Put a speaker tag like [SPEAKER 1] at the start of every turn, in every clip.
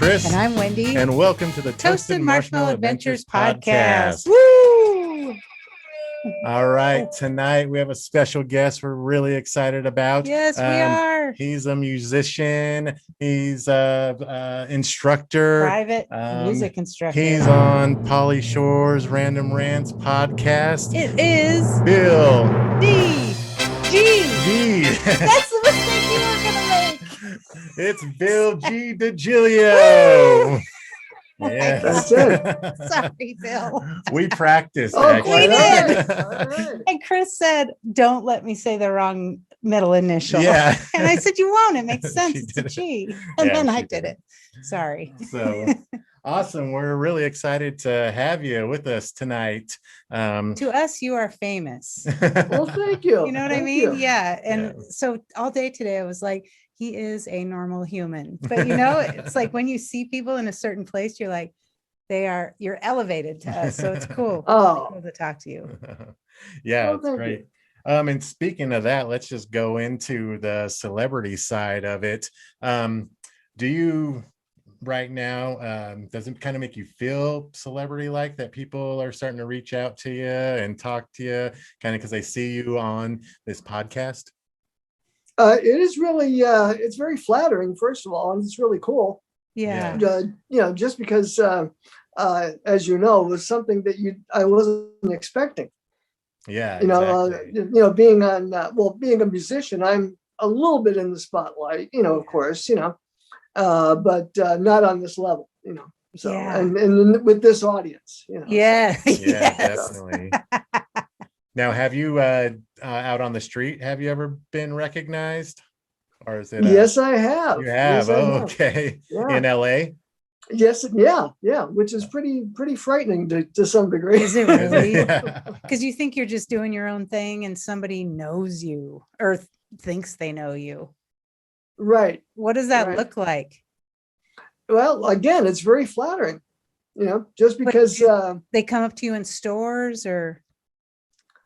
[SPEAKER 1] Chris.
[SPEAKER 2] And I'm Wendy.
[SPEAKER 1] And welcome to the
[SPEAKER 2] Toasted Marshmallow Adventures podcast.
[SPEAKER 1] Woo! All right. Tonight we have a special guest we're really excited about.
[SPEAKER 2] Yes, we are.
[SPEAKER 1] He's a musician. He's a instructor.
[SPEAKER 2] Private music instructor.
[SPEAKER 1] He's on Pauly Shore's Random Rants podcast.
[SPEAKER 2] It is
[SPEAKER 1] Bill
[SPEAKER 2] D. G. That's the mistake you were going to make.
[SPEAKER 1] It's Bill G. Degillio.
[SPEAKER 3] Yeah, that's it.
[SPEAKER 2] Sorry, Bill.
[SPEAKER 1] We practiced.
[SPEAKER 2] We did. And Chris said, "Don't let me say the wrong middle initial."
[SPEAKER 1] Yeah.
[SPEAKER 2] And I said, "You won't. It makes sense. It's a
[SPEAKER 1] it.
[SPEAKER 2] G." And then I did it. Sorry.
[SPEAKER 1] So awesome. We're really excited to have you with us tonight.
[SPEAKER 2] To us, you are famous.
[SPEAKER 3] Well, thank you.
[SPEAKER 2] You know what I mean? Yeah. And so all day today, I was like, he is a normal human. But you know, it's like when you see people in a certain place, you're like, you're elevated to us. So it's cool.
[SPEAKER 3] Oh,
[SPEAKER 2] Cool to talk to you.
[SPEAKER 1] Yeah, it's great. And speaking of that, let's just go into the celebrity side of it. Do you right now, does it kind of make you feel celebrity like that people are starting to reach out to you and talk to you kind of because they see you on this podcast?
[SPEAKER 3] It is really, it's very flattering, first of all, and it's really cool.
[SPEAKER 2] Yeah.
[SPEAKER 3] And, just because, as you know, it was something that I wasn't expecting.
[SPEAKER 1] Yeah.
[SPEAKER 3] Exactly. Being being a musician, I'm a little bit in the spotlight, of course, but not on this level, So and with this audience,
[SPEAKER 2] Yeah.
[SPEAKER 1] So. Yeah, definitely. Now, have you out on the street? Have you ever been recognized, or is it?
[SPEAKER 3] Yes, I have.
[SPEAKER 1] You have.
[SPEAKER 3] Yes, I have.
[SPEAKER 1] Okay.
[SPEAKER 3] Yeah.
[SPEAKER 1] In LA.
[SPEAKER 3] Yes. Yeah. Which is pretty frightening to some degree.
[SPEAKER 2] Is it really?
[SPEAKER 1] Yeah.
[SPEAKER 2] Because you think you're just doing your own thing and somebody knows you or thinks they know you.
[SPEAKER 3] Right.
[SPEAKER 2] What does that look like?
[SPEAKER 3] Well, again, it's very flattering, just because
[SPEAKER 2] they come up to you in stores or.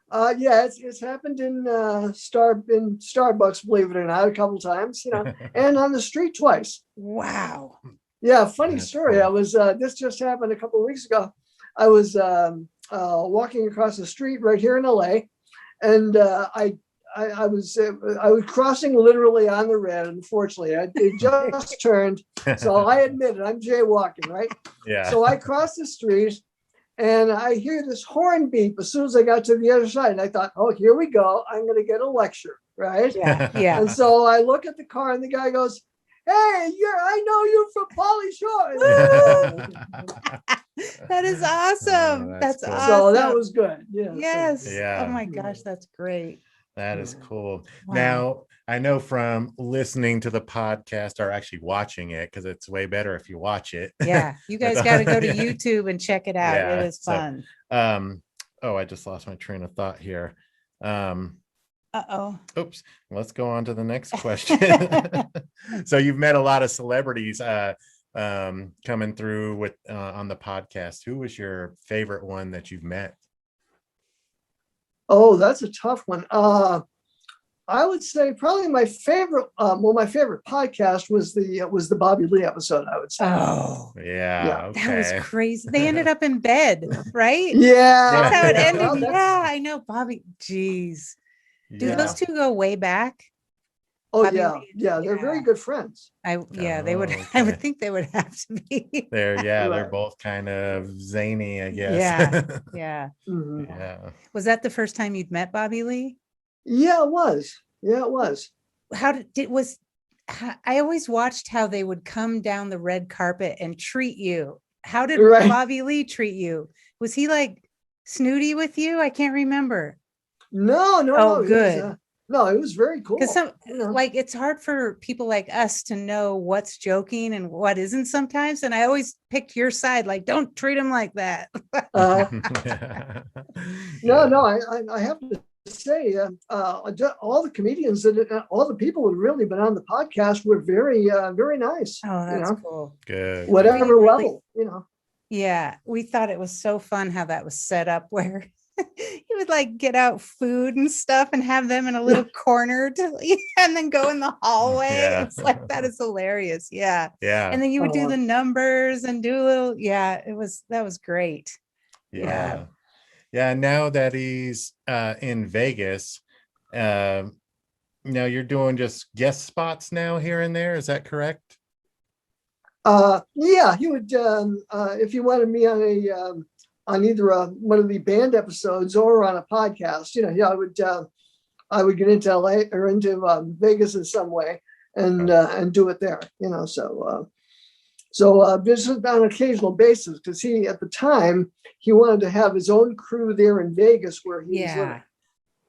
[SPEAKER 3] It's happened in Starbucks, believe it or not, a couple times, and on the street twice.
[SPEAKER 2] Wow.
[SPEAKER 3] Yeah, funny
[SPEAKER 1] That's
[SPEAKER 3] story.
[SPEAKER 1] cool.
[SPEAKER 3] I was this just happened a couple of weeks ago. I was walking across the street right here in LA, and I was crossing literally on the red. Unfortunately, it just turned, so I admit it. I'm jaywalking, right?
[SPEAKER 1] Yeah.
[SPEAKER 3] So I crossed the street. And I hear this horn beep as soon as I got to the other side. And I thought, oh, here we go. I'm going to get a lecture, right?
[SPEAKER 2] Yeah. Yeah.
[SPEAKER 3] And so I look at the car and the guy goes, hey, I know you from Pauly Shore.
[SPEAKER 2] That is awesome.
[SPEAKER 1] Oh,
[SPEAKER 2] that's
[SPEAKER 1] cool.
[SPEAKER 2] awesome.
[SPEAKER 3] So that was good. Yeah.
[SPEAKER 2] Yes.
[SPEAKER 1] Yeah.
[SPEAKER 2] Oh my gosh, that's great.
[SPEAKER 1] That is cool.
[SPEAKER 2] Wow.
[SPEAKER 1] Now, I know from listening to the podcast or actually watching it, because it's way better if you watch it.
[SPEAKER 2] Yeah. You guys got to go to YouTube and check it out.
[SPEAKER 1] Yeah,
[SPEAKER 2] It is fun.
[SPEAKER 1] I just lost my train of thought here.
[SPEAKER 2] Uh-oh.
[SPEAKER 1] Oops. Let's go on to the next question. So you've met a lot of celebrities coming through with on the podcast. Who was your favorite one that you've met?
[SPEAKER 3] Oh, that's a tough one. I would say probably my favorite podcast was the Bobby Lee episode, I would say.
[SPEAKER 2] Oh,
[SPEAKER 1] yeah. Okay.
[SPEAKER 2] that was crazy. They ended up in bed, right?
[SPEAKER 3] Yeah.
[SPEAKER 2] That's how it ended.
[SPEAKER 3] Well,
[SPEAKER 2] Yeah, I know. Bobby, geez. Do those two go way back?
[SPEAKER 3] Oh,
[SPEAKER 2] Bobby
[SPEAKER 3] yeah.
[SPEAKER 2] Lee?
[SPEAKER 3] Yeah. They're very good friends.
[SPEAKER 2] They would.
[SPEAKER 1] Okay.
[SPEAKER 2] I would think they would have to be.
[SPEAKER 1] They're
[SPEAKER 3] Right.
[SPEAKER 1] both kind of zany, I guess.
[SPEAKER 2] Yeah. Yeah.
[SPEAKER 3] Mhm.
[SPEAKER 1] Yeah.
[SPEAKER 2] Was that the first time you'd met Bobby Lee?
[SPEAKER 3] Yeah, it was.
[SPEAKER 2] I always watched how they would come down the red carpet and treat you. How did
[SPEAKER 3] Right.
[SPEAKER 2] Bobby Lee treat you? Was he like snooty with you? I can't remember.
[SPEAKER 3] No.
[SPEAKER 2] Oh,
[SPEAKER 3] It
[SPEAKER 2] good.
[SPEAKER 3] was, it was very cool.
[SPEAKER 2] Because
[SPEAKER 3] Yeah.
[SPEAKER 2] it's hard for people like us to know what's joking and what isn't sometimes. And I always picked your side, like, don't treat him like that.
[SPEAKER 3] No, I have to say, all the comedians all the people who've really been on the podcast were very, very nice.
[SPEAKER 2] Oh, that's cool.
[SPEAKER 1] Good.
[SPEAKER 3] Whatever
[SPEAKER 2] Really-
[SPEAKER 3] level,
[SPEAKER 2] Yeah. We thought it was so fun how that was set up where he would like get out food and stuff and have them in a little corner to eat and then go in the hallway.
[SPEAKER 1] Yeah.
[SPEAKER 2] It's like, that is hilarious. Yeah.
[SPEAKER 1] Yeah.
[SPEAKER 2] And then you would do the numbers and do a little, that was great.
[SPEAKER 1] Yeah. Yeah. Now that he's in Vegas, now you're doing just guest spots now here and there. Is that correct?
[SPEAKER 3] Yeah, he would, if he wanted me on either one of the band episodes or on a podcast, yeah, I would get into LA or into Vegas in some way and do it there, so just on an occasional basis, because at the time, he wanted to have his own crew there in Vegas where he was living.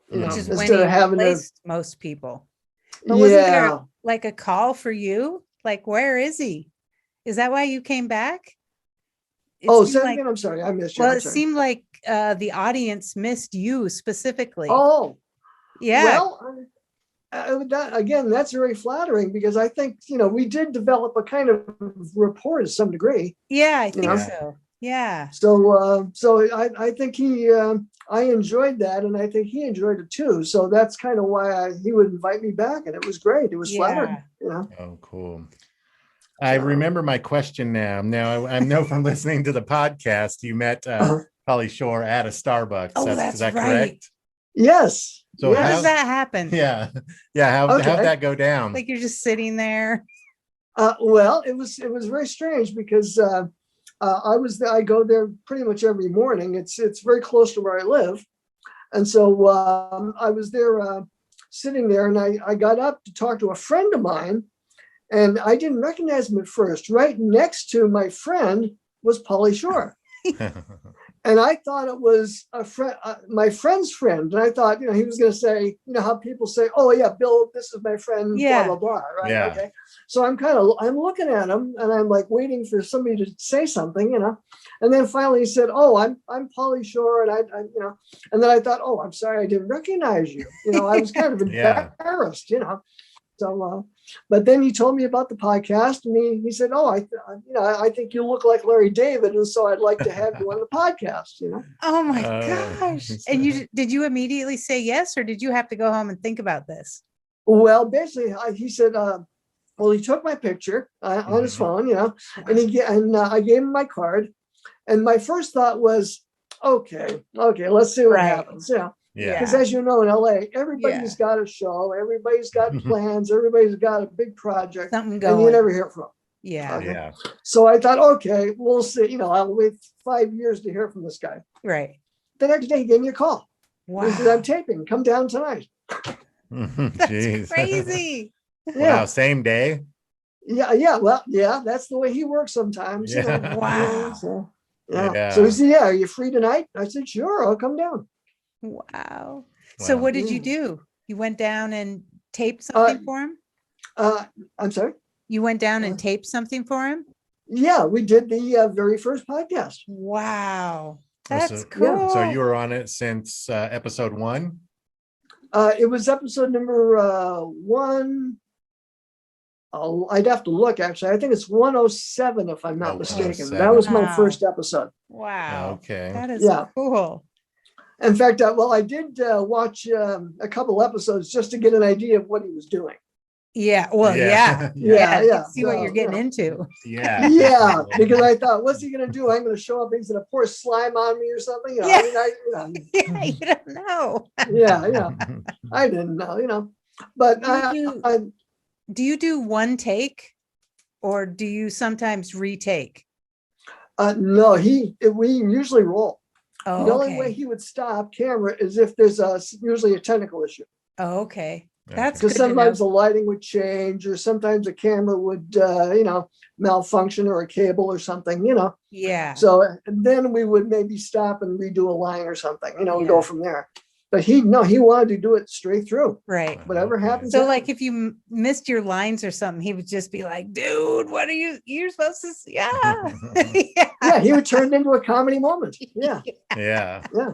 [SPEAKER 2] Which is
[SPEAKER 3] instead
[SPEAKER 2] when he
[SPEAKER 3] of having
[SPEAKER 2] replaced most people. But wasn't there like a call for you? Like, where is he? Is that why you came back?
[SPEAKER 3] Say it again. I'm sorry, I missed you.
[SPEAKER 2] Well, it seemed like the audience missed you specifically.
[SPEAKER 3] Oh,
[SPEAKER 2] yeah.
[SPEAKER 3] Well, again, that's very flattering because I think, we did develop a kind of rapport to some degree.
[SPEAKER 2] Yeah, I think so. Yeah.
[SPEAKER 3] So, I think I enjoyed that, and I think he enjoyed it too. So that's kind of why he would invite me back, and it was great. It was flattering.
[SPEAKER 1] Oh, cool. I remember my question now. Now I know from listening to the podcast, you met Pauly Shore at a Starbucks.
[SPEAKER 2] Oh, that's
[SPEAKER 1] is that
[SPEAKER 2] right.
[SPEAKER 1] correct?
[SPEAKER 3] Yes.
[SPEAKER 1] So
[SPEAKER 2] how does that happen?
[SPEAKER 1] Yeah. How'd that go down?
[SPEAKER 2] Like you're just sitting there.
[SPEAKER 3] Well, it was very strange because I go there pretty much every morning. It's very close to where I live, and so I was there sitting there, and I got up to talk to a friend of mine. And I didn't recognize him at first. Right next to my friend was Pauly Shore. And I thought it was a friend, my friend's friend. And I thought, he was going to say, how people say, oh yeah, Bill, this is my friend, blah, blah, blah. Right.
[SPEAKER 1] Yeah.
[SPEAKER 3] Okay. So I'm looking at him and I'm like waiting for somebody to say something, and then finally he said, oh, I'm Pauly Shore. And and then I thought, oh, I'm sorry, I didn't recognize you. I was kind of embarrassed, So, but then he told me about the podcast, and he said, "Oh, I think you look like Larry David, and so I'd like to have you on the podcast."
[SPEAKER 2] Oh my gosh! And did you immediately say yes, or did you have to go home and think about this?
[SPEAKER 3] Well, basically, he said, "Well, he took my picture on his phone, and I gave him my card, and my first thought was, okay, let's see what happens."
[SPEAKER 1] Yeah.
[SPEAKER 3] Because as you know, in LA, everybody's got a show, everybody's got plans, everybody's got a big project,
[SPEAKER 2] something going,
[SPEAKER 3] and you never hear from them.
[SPEAKER 2] Yeah.
[SPEAKER 3] Okay?
[SPEAKER 1] Yeah.
[SPEAKER 3] So I thought, okay, we'll see. I'll wait 5 years to hear from this guy.
[SPEAKER 2] Right.
[SPEAKER 3] The next day, he gave me a call.
[SPEAKER 2] Wow.
[SPEAKER 3] He said, I'm taping. Come down tonight.
[SPEAKER 2] That's crazy.
[SPEAKER 1] Wow. Same day.
[SPEAKER 3] Yeah. Well, yeah, that's the way he works sometimes.
[SPEAKER 1] Yeah.
[SPEAKER 2] Wow.
[SPEAKER 3] So he said, yeah, are you free tonight? I said, sure, I'll come down.
[SPEAKER 2] Wow. So what did you do? You went down and taped something for him?
[SPEAKER 3] I'm sorry?
[SPEAKER 2] You went down and taped something for him?
[SPEAKER 3] Yeah, we did the very first podcast.
[SPEAKER 2] Wow. That's cool.
[SPEAKER 1] So you were on it since episode 1?
[SPEAKER 3] It was episode number 1. I'd have to look, actually. I think it's 107, if I'm not mistaken. That was my first episode.
[SPEAKER 2] Wow.
[SPEAKER 1] Okay.
[SPEAKER 2] That is cool.
[SPEAKER 3] In fact, I did watch a couple episodes just to get an idea of what he was doing.
[SPEAKER 2] Yeah. Well, yeah. See what you're getting into.
[SPEAKER 1] Yeah.
[SPEAKER 3] Yeah. Because I thought, what's he going to do? I'm going to show up. He's going to pour slime on me or something.
[SPEAKER 2] Yeah, you don't know.
[SPEAKER 3] Yeah. I didn't know, but
[SPEAKER 2] do you do one take or do you sometimes retake?
[SPEAKER 3] No, we usually roll.
[SPEAKER 2] Oh,
[SPEAKER 3] the only way he would stop camera is if there's usually a technical issue.
[SPEAKER 2] Oh, okay. That's
[SPEAKER 3] because sometimes the lighting would change, or sometimes the camera would, malfunction, or a cable or something,
[SPEAKER 2] Yeah.
[SPEAKER 3] So then we would maybe stop and redo a line or something, and go from there. But he wanted to do it straight through.
[SPEAKER 2] Right.
[SPEAKER 3] Whatever happens.
[SPEAKER 2] So like if you missed your lines or something, he would just be like, dude, what are you're supposed to see? Yeah.
[SPEAKER 3] Yeah, he would turn it into a comedy moment. Yeah.
[SPEAKER 1] Yeah.
[SPEAKER 3] Yeah.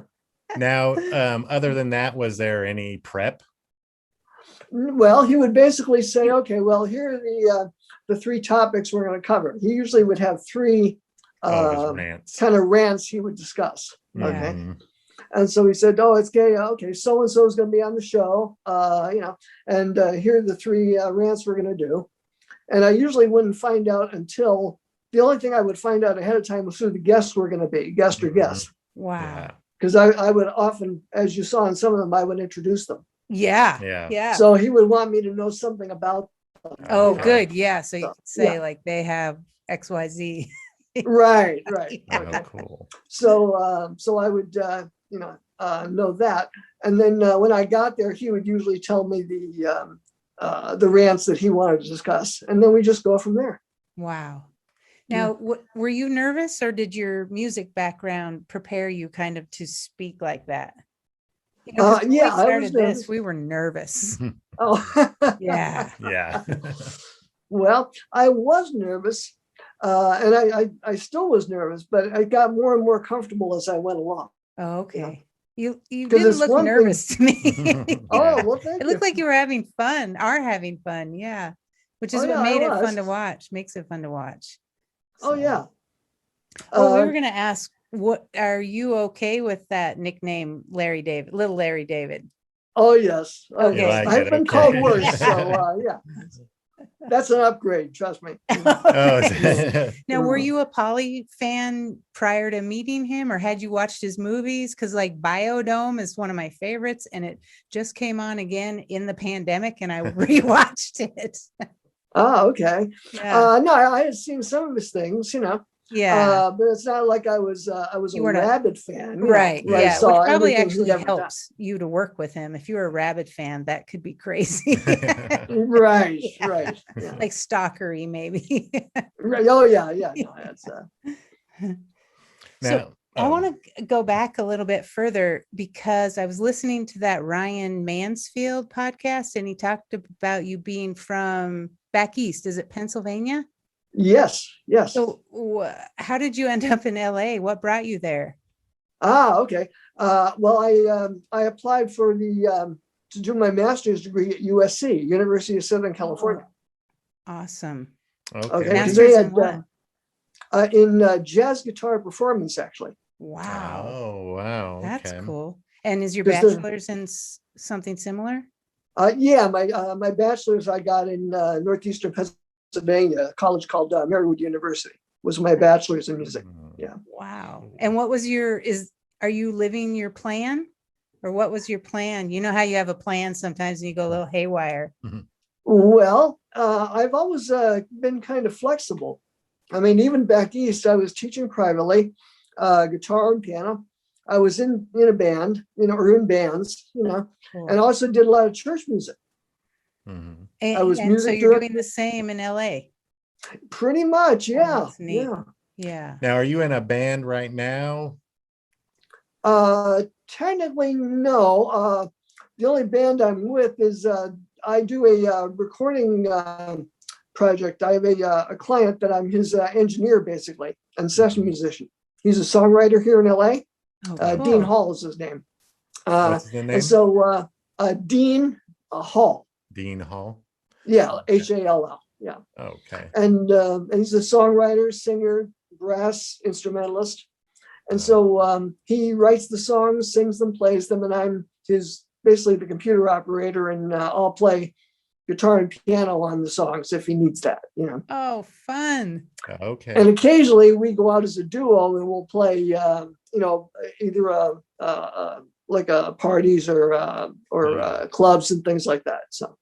[SPEAKER 1] Now, other than that, was there any prep?
[SPEAKER 3] Well, he would basically say, okay, well, here are the 3 topics we're going to cover. He usually would have 3
[SPEAKER 1] rants.
[SPEAKER 3] kind of rants he would discuss.
[SPEAKER 2] Yeah.
[SPEAKER 3] Okay. And so he said, "Oh, it's gay. Okay, so and so is going to be on the show, and here are the 3 rants we're going to do." And I usually wouldn't find out until the only thing I would find out ahead of time was who the guests were going to be, guest or guest.
[SPEAKER 2] Wow.
[SPEAKER 3] Because I would often, as you saw in some of them, I would introduce them.
[SPEAKER 2] Yeah.
[SPEAKER 3] So he would want me to know something about them.
[SPEAKER 2] Oh, good. Yeah. So you
[SPEAKER 3] So,
[SPEAKER 2] could say like they have XYZ.
[SPEAKER 3] Right.
[SPEAKER 1] Oh, cool.
[SPEAKER 3] So I would, know that. And then when I got there, he would usually tell me the rants that he wanted to discuss. And then we just go from there.
[SPEAKER 2] Wow. Now, were you nervous, or did your music background prepare you kind of to speak like that? You know, 'cause when we
[SPEAKER 3] I was
[SPEAKER 2] started
[SPEAKER 3] nervous.
[SPEAKER 2] this, we were nervous.
[SPEAKER 3] Oh,
[SPEAKER 2] Yeah.
[SPEAKER 1] Yeah.
[SPEAKER 3] Well, I was nervous, and I still was nervous, but I got more and more comfortable as I went along.
[SPEAKER 2] Oh, okay. You
[SPEAKER 3] 'Cause
[SPEAKER 2] didn't
[SPEAKER 3] it's
[SPEAKER 2] look
[SPEAKER 3] one thing-
[SPEAKER 2] nervous to me.
[SPEAKER 3] Oh, well, thank
[SPEAKER 2] It
[SPEAKER 3] you.
[SPEAKER 2] looked like you were having fun, are having fun. Yeah. Which is
[SPEAKER 3] Oh,
[SPEAKER 2] what
[SPEAKER 3] yeah, I
[SPEAKER 2] made it fun
[SPEAKER 3] was.
[SPEAKER 2] to watch, makes it fun to watch.
[SPEAKER 3] Oh,
[SPEAKER 2] So-
[SPEAKER 3] yeah.
[SPEAKER 2] Oh, we
[SPEAKER 3] Uh,
[SPEAKER 2] were going to ask, what are you okay with that nickname, Larry David, little Larry David?
[SPEAKER 3] Oh, yes. Oh,
[SPEAKER 2] Okay.
[SPEAKER 3] yes.
[SPEAKER 1] You like
[SPEAKER 3] I've
[SPEAKER 1] it,
[SPEAKER 3] been
[SPEAKER 1] okay.
[SPEAKER 3] called worse. So, yeah. That's an upgrade, trust me.
[SPEAKER 1] Oh,
[SPEAKER 2] Now, were you a Pauly fan prior to meeting him, or had you watched his movies? Because like Biodome is one of my favorites, and it just came on again in the pandemic, and I rewatched it.
[SPEAKER 3] Oh, okay.
[SPEAKER 2] Yeah.
[SPEAKER 3] No, I had seen some of his things,
[SPEAKER 2] Yeah.
[SPEAKER 3] but it's not like I was
[SPEAKER 2] You
[SPEAKER 3] a
[SPEAKER 2] weren't a-
[SPEAKER 3] rabid fan.
[SPEAKER 2] Right.
[SPEAKER 3] where I
[SPEAKER 2] Yeah. Which
[SPEAKER 3] saw
[SPEAKER 2] probably
[SPEAKER 3] everything he'd
[SPEAKER 2] actually
[SPEAKER 3] ever done.
[SPEAKER 2] helps you to work with him. If you're a rabid fan, that could be crazy.
[SPEAKER 3] Right,
[SPEAKER 2] Yeah.
[SPEAKER 3] right. Yeah.
[SPEAKER 2] Like stalkery, maybe.
[SPEAKER 3] Right. Oh, yeah. No, that's
[SPEAKER 2] So I want to go back a little bit further, because I was listening to that Ryan Mansfield podcast, and he talked about you being from back east. Is it Pennsylvania?
[SPEAKER 3] yes.
[SPEAKER 2] So how did you end up in LA? What brought you there?
[SPEAKER 3] Okay. Well, I applied for to do my master's degree at USC, University of Southern California.
[SPEAKER 2] Awesome.
[SPEAKER 1] Okay.
[SPEAKER 3] Because
[SPEAKER 2] Master's in what?
[SPEAKER 3] in jazz guitar performance, actually.
[SPEAKER 2] Wow.
[SPEAKER 1] Oh, wow.
[SPEAKER 2] That's
[SPEAKER 1] Okay.
[SPEAKER 2] cool. And is your
[SPEAKER 3] Just the-
[SPEAKER 2] bachelor's in something similar?
[SPEAKER 3] Yeah, my bachelor's I got in northeastern Pennsylvania, a college called Marywood University. Was my bachelor's in music. Yeah.
[SPEAKER 2] Wow. And what was are you living your plan, or what was your plan? You know how you have a plan sometimes and you go a little haywire.
[SPEAKER 3] Well, I've always been kind of flexible. I mean, even back east, I was teaching privately, guitar and piano. I was in a band, or in bands,
[SPEAKER 2] Cool.
[SPEAKER 3] and also did a lot of church music.
[SPEAKER 1] Mhm.
[SPEAKER 3] I was
[SPEAKER 2] And so
[SPEAKER 3] music
[SPEAKER 2] you're doing
[SPEAKER 3] director.
[SPEAKER 2] the same in LA.
[SPEAKER 3] Pretty much, yeah.
[SPEAKER 2] that's neat.
[SPEAKER 3] Yeah.
[SPEAKER 2] Yeah.
[SPEAKER 1] Now, are you in a band right now?
[SPEAKER 3] Technically, no. The only band I'm with is I do a recording project. I have a client that I'm his engineer, basically, and session musician. He's a songwriter here in LA.
[SPEAKER 2] Oh,
[SPEAKER 3] Dean
[SPEAKER 2] cool.
[SPEAKER 3] Hall is his name.
[SPEAKER 1] What's the name?
[SPEAKER 3] And so Dean Hall.
[SPEAKER 1] Dean Hall.
[SPEAKER 3] Yeah, Hall. Yeah.
[SPEAKER 1] Okay.
[SPEAKER 3] And he's a songwriter, singer, brass instrumentalist. And so he writes the songs, sings them, plays them, and I'm basically the computer operator, and I'll play guitar and piano on the songs if he needs that,
[SPEAKER 2] Oh, fun.
[SPEAKER 1] Okay.
[SPEAKER 3] And occasionally we go out as a duo and we'll play, either like parties or clubs and things like that. So.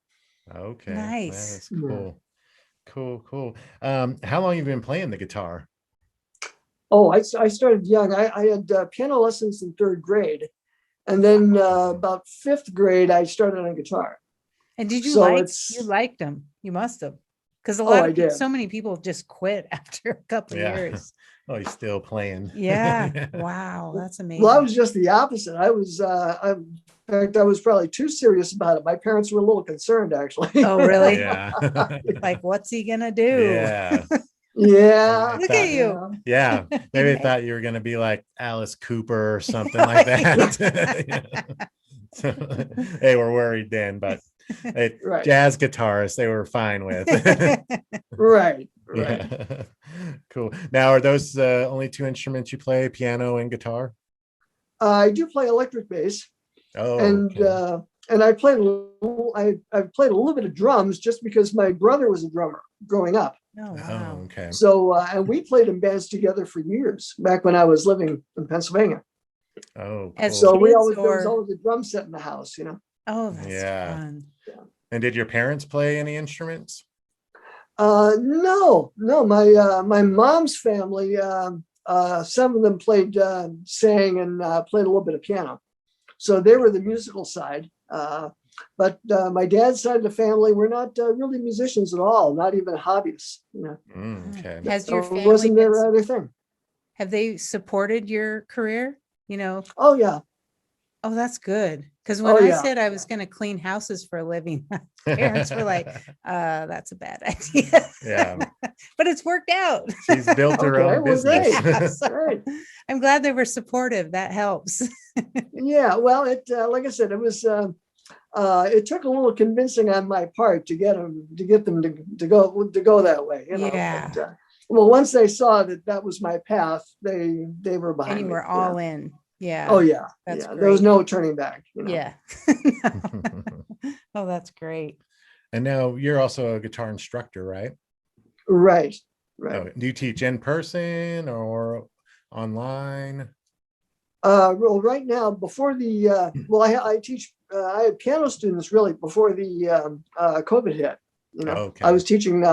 [SPEAKER 1] Okay.
[SPEAKER 2] Nice.
[SPEAKER 1] That's cool. Cool. How long have you been playing the guitar?
[SPEAKER 3] Oh, I started young. I had piano lessons in 3rd grade. And then about 5th grade, I started on guitar.
[SPEAKER 2] And did you
[SPEAKER 3] So
[SPEAKER 2] you liked them? You must have. Because
[SPEAKER 3] I did.
[SPEAKER 2] so many people just quit after a couple of
[SPEAKER 1] Yeah.
[SPEAKER 2] years.
[SPEAKER 1] Oh, he's still playing.
[SPEAKER 2] Yeah. Wow. That's amazing.
[SPEAKER 3] Well, I was just the opposite. In fact, I was probably too serious about it. My parents were a little concerned, actually.
[SPEAKER 2] Oh, really?
[SPEAKER 1] Yeah.
[SPEAKER 2] Like, what's he gonna do?
[SPEAKER 1] Yeah.
[SPEAKER 3] Yeah.
[SPEAKER 2] Look at you.
[SPEAKER 1] Yeah. Maybe I thought you were going to be like Alice Cooper or something like that. So, they were worried then, but
[SPEAKER 3] Right.
[SPEAKER 1] jazz guitarists, they were fine with.
[SPEAKER 3] Right.
[SPEAKER 1] Yeah. Cool. Now, are those only 2 instruments you play, piano and guitar?
[SPEAKER 3] I do play electric bass,
[SPEAKER 1] Oh,
[SPEAKER 3] and
[SPEAKER 1] okay.
[SPEAKER 3] I played I've played a little bit of drums just because my brother was a drummer growing up.
[SPEAKER 2] Oh,
[SPEAKER 1] Oh,
[SPEAKER 2] wow.
[SPEAKER 1] okay.
[SPEAKER 3] So and we played in bands together for years back when I was living in Pennsylvania.
[SPEAKER 1] Oh,
[SPEAKER 2] As
[SPEAKER 3] So
[SPEAKER 1] cool.
[SPEAKER 2] kids
[SPEAKER 3] there was
[SPEAKER 2] or,
[SPEAKER 3] always a drum set in the house, you know.
[SPEAKER 2] oh, that's
[SPEAKER 1] Yeah.
[SPEAKER 2] fun.
[SPEAKER 1] And did your parents play any instruments?
[SPEAKER 3] No, my mom's family, some of them played, sang and played a little bit of piano. So they were the musical side. But my dad's side of the family, we're not really musicians at all, not even hobbyists. You know,
[SPEAKER 1] Okay.
[SPEAKER 2] Has your
[SPEAKER 3] it
[SPEAKER 2] family
[SPEAKER 3] wasn't
[SPEAKER 2] been,
[SPEAKER 3] their other thing.
[SPEAKER 2] have they supported your career? You know,
[SPEAKER 3] Oh yeah,
[SPEAKER 2] oh, that's good. Because when
[SPEAKER 3] oh
[SPEAKER 2] I
[SPEAKER 3] yeah.
[SPEAKER 2] said I was going to clean houses for a living, my parents were like, that's a bad idea.
[SPEAKER 1] Yeah.
[SPEAKER 2] But it's worked out.
[SPEAKER 1] She's built her
[SPEAKER 3] Okay,
[SPEAKER 1] own
[SPEAKER 3] well, great,
[SPEAKER 1] business.
[SPEAKER 2] Yeah, so
[SPEAKER 3] great.
[SPEAKER 2] I'm glad they were supportive. That helps.
[SPEAKER 3] Yeah, well, it like I said, it was. It took a little convincing on my part to get them to go that way. You know.
[SPEAKER 2] Yeah.
[SPEAKER 3] But, well, once they saw that that was my path, they were behind
[SPEAKER 2] And you
[SPEAKER 3] me.
[SPEAKER 2] were all in. Yeah.
[SPEAKER 3] Oh yeah,
[SPEAKER 2] That's
[SPEAKER 3] yeah. There was
[SPEAKER 2] great.
[SPEAKER 3] no turning back. You know?
[SPEAKER 2] Yeah. Oh, that's great.
[SPEAKER 1] And now you're also a guitar instructor, right?
[SPEAKER 3] Right, right.
[SPEAKER 1] Oh, do you teach in person or online?
[SPEAKER 3] Well, right now, before the well, I teach. I had piano students really before the COVID hit. You know,
[SPEAKER 1] Okay.
[SPEAKER 3] I was teaching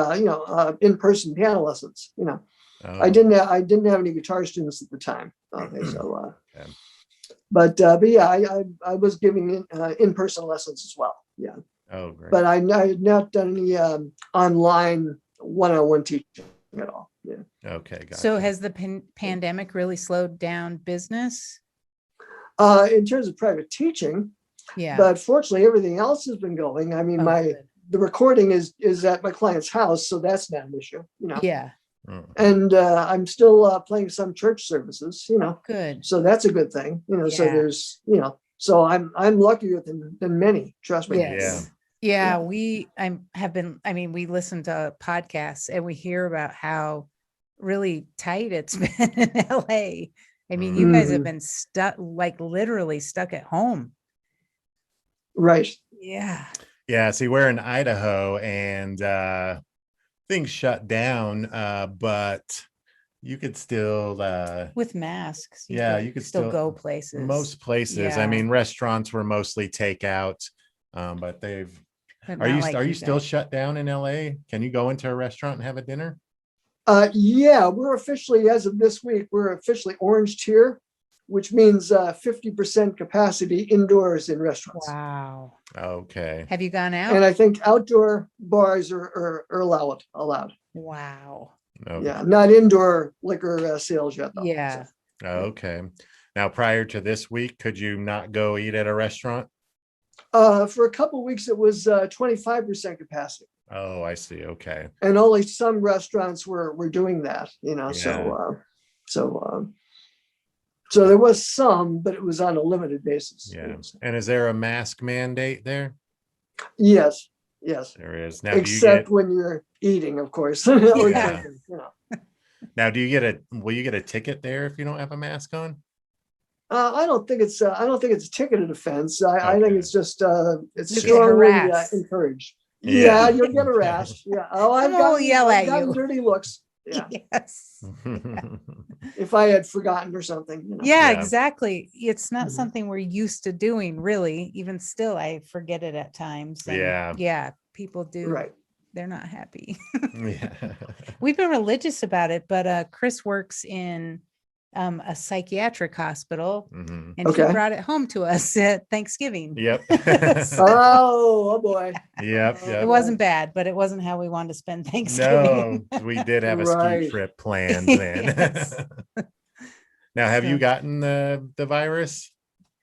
[SPEAKER 3] in-person piano lessons. You know,
[SPEAKER 1] Oh,
[SPEAKER 3] I didn't have any guitar students at the time. Okay, so
[SPEAKER 1] okay.
[SPEAKER 3] but yeah, I was giving in-person lessons as well. Yeah,
[SPEAKER 1] Oh, great.
[SPEAKER 3] but I had not done any online one-on-one teaching at all. Yeah.
[SPEAKER 1] Okay, gotcha.
[SPEAKER 2] So has the pandemic really slowed down business?
[SPEAKER 3] In terms of private teaching,
[SPEAKER 2] Yeah.
[SPEAKER 3] but fortunately, everything else has been going. I mean,
[SPEAKER 2] Oh, good.
[SPEAKER 3] the recording is at my client's house, so that's not an issue. You know.
[SPEAKER 2] Yeah.
[SPEAKER 3] And I'm still playing some church services. You know.
[SPEAKER 2] Good.
[SPEAKER 3] So that's a good thing. You know. So
[SPEAKER 2] Yeah.
[SPEAKER 3] there's so I'm luckier than many. Trust me.
[SPEAKER 2] Yes. Yeah. We we listen to podcasts and we hear about how really tight it's been in LA. I mean, you guys have been stuck, like literally stuck at home.
[SPEAKER 3] Right.
[SPEAKER 2] Yeah.
[SPEAKER 1] Yeah. See, we're in Idaho and things shut down, but you could still
[SPEAKER 2] with masks.
[SPEAKER 1] You could
[SPEAKER 2] still go places.
[SPEAKER 1] Most places.
[SPEAKER 2] Yeah.
[SPEAKER 1] I mean, restaurants were mostly takeout, but they've are you still shut down in LA? Can you go into a restaurant and have a dinner?
[SPEAKER 3] Yeah, we're officially, as of this week, we're officially orange tier, which means 50% capacity indoors in restaurants.
[SPEAKER 2] Wow.
[SPEAKER 1] Okay.
[SPEAKER 2] Have you gone out?
[SPEAKER 3] And I think outdoor bars are allowed.
[SPEAKER 2] Wow.
[SPEAKER 1] Okay.
[SPEAKER 3] Yeah, not indoor liquor sales yet, though.
[SPEAKER 2] Yeah.
[SPEAKER 3] So.
[SPEAKER 1] Okay. Now, prior to this week, could you not go eat at a restaurant?
[SPEAKER 3] For a couple of weeks, it was 25% capacity.
[SPEAKER 1] Oh, I see. Okay.
[SPEAKER 3] And only some restaurants were doing that, you know.
[SPEAKER 1] Yeah.
[SPEAKER 3] So there was some, but it was on a limited basis.
[SPEAKER 1] Yeah. And is there a mask mandate there?
[SPEAKER 3] Yes.
[SPEAKER 1] There is. Now,
[SPEAKER 3] except when you're eating, of course.
[SPEAKER 1] Yeah.
[SPEAKER 3] Or drinking, you know.
[SPEAKER 1] Now, will you get a ticket there if you don't have a mask on?
[SPEAKER 3] I don't think it's a ticketed offense. I think
[SPEAKER 1] Okay.
[SPEAKER 3] it's just it's
[SPEAKER 2] You get
[SPEAKER 3] strongly
[SPEAKER 2] harassed.
[SPEAKER 3] encouraged.
[SPEAKER 1] Yeah.
[SPEAKER 3] Yeah, you'll get harassed. Yeah. Oh, I've
[SPEAKER 2] Someone will yell at
[SPEAKER 3] gotten
[SPEAKER 2] you.
[SPEAKER 3] dirty looks. Yeah.
[SPEAKER 2] Yes.
[SPEAKER 3] If I had forgotten or something. You know.
[SPEAKER 2] Yeah,
[SPEAKER 1] Yeah.
[SPEAKER 2] exactly. It's not
[SPEAKER 3] Mhm.
[SPEAKER 2] something we're used to doing, really. Even still, I forget it at times. And
[SPEAKER 1] Yeah.
[SPEAKER 2] yeah, people do.
[SPEAKER 3] Right.
[SPEAKER 2] They're not happy.
[SPEAKER 1] Yeah.
[SPEAKER 2] We've been religious about it, but Chris works in a psychiatric hospital,
[SPEAKER 1] Mhm.
[SPEAKER 2] and
[SPEAKER 3] Okay.
[SPEAKER 2] he brought it home to us at Thanksgiving.
[SPEAKER 1] Yep.
[SPEAKER 2] So
[SPEAKER 3] Oh boy.
[SPEAKER 1] Yep.
[SPEAKER 2] it
[SPEAKER 1] Yep.
[SPEAKER 2] wasn't bad, but it wasn't how we wanted to spend Thanksgiving.
[SPEAKER 1] No, we did have a ski
[SPEAKER 3] Right.
[SPEAKER 1] trip planned then.
[SPEAKER 2] Yes.
[SPEAKER 1] Now, have you
[SPEAKER 2] So-
[SPEAKER 1] gotten the virus?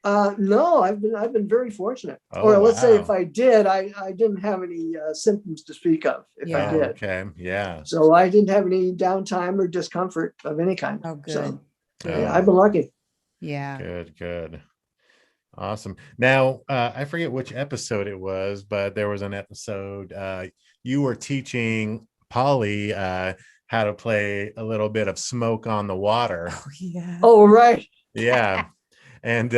[SPEAKER 3] No, I've been very fortunate.
[SPEAKER 1] Oh,
[SPEAKER 3] Or let's say
[SPEAKER 1] wow.
[SPEAKER 3] if I did, I didn't have any symptoms to speak of if
[SPEAKER 2] Yeah.
[SPEAKER 3] I did.
[SPEAKER 1] Okay. Yeah.
[SPEAKER 3] So I didn't have any downtime or discomfort of any kind.
[SPEAKER 2] Oh, good.
[SPEAKER 3] So,
[SPEAKER 2] Good.
[SPEAKER 3] yeah, I've been lucky.
[SPEAKER 2] Yeah.
[SPEAKER 1] Good. Awesome. Now, I forget which episode it was, but there was an episode you were teaching Pauly how to play a little bit of Smoke on the Water.
[SPEAKER 2] Oh, yeah.
[SPEAKER 3] Oh, right.
[SPEAKER 1] Yeah. And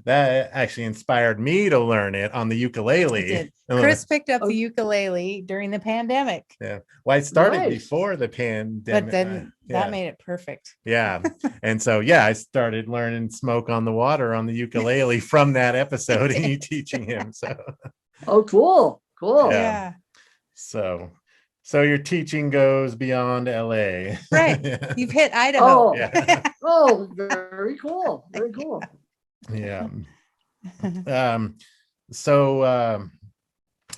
[SPEAKER 1] that actually inspired me to learn it on the
[SPEAKER 2] I
[SPEAKER 1] ukulele.
[SPEAKER 2] did. Chris picked up the ukulele during the pandemic.
[SPEAKER 1] Yeah. Well, I started
[SPEAKER 3] Nice.
[SPEAKER 1] before the pandemic.
[SPEAKER 2] But then that made it perfect.
[SPEAKER 1] Yeah. And so, yeah, I started learning Smoke on the Water on the ukulele from that episode and you teaching him. So,
[SPEAKER 3] Oh, cool. Cool.
[SPEAKER 2] Yeah.
[SPEAKER 1] So your teaching goes beyond LA.
[SPEAKER 2] Right.
[SPEAKER 1] Yeah.
[SPEAKER 2] You've hit Idaho.
[SPEAKER 3] Oh,
[SPEAKER 1] Yeah.
[SPEAKER 3] oh, very cool. Very cool.
[SPEAKER 1] Yeah. So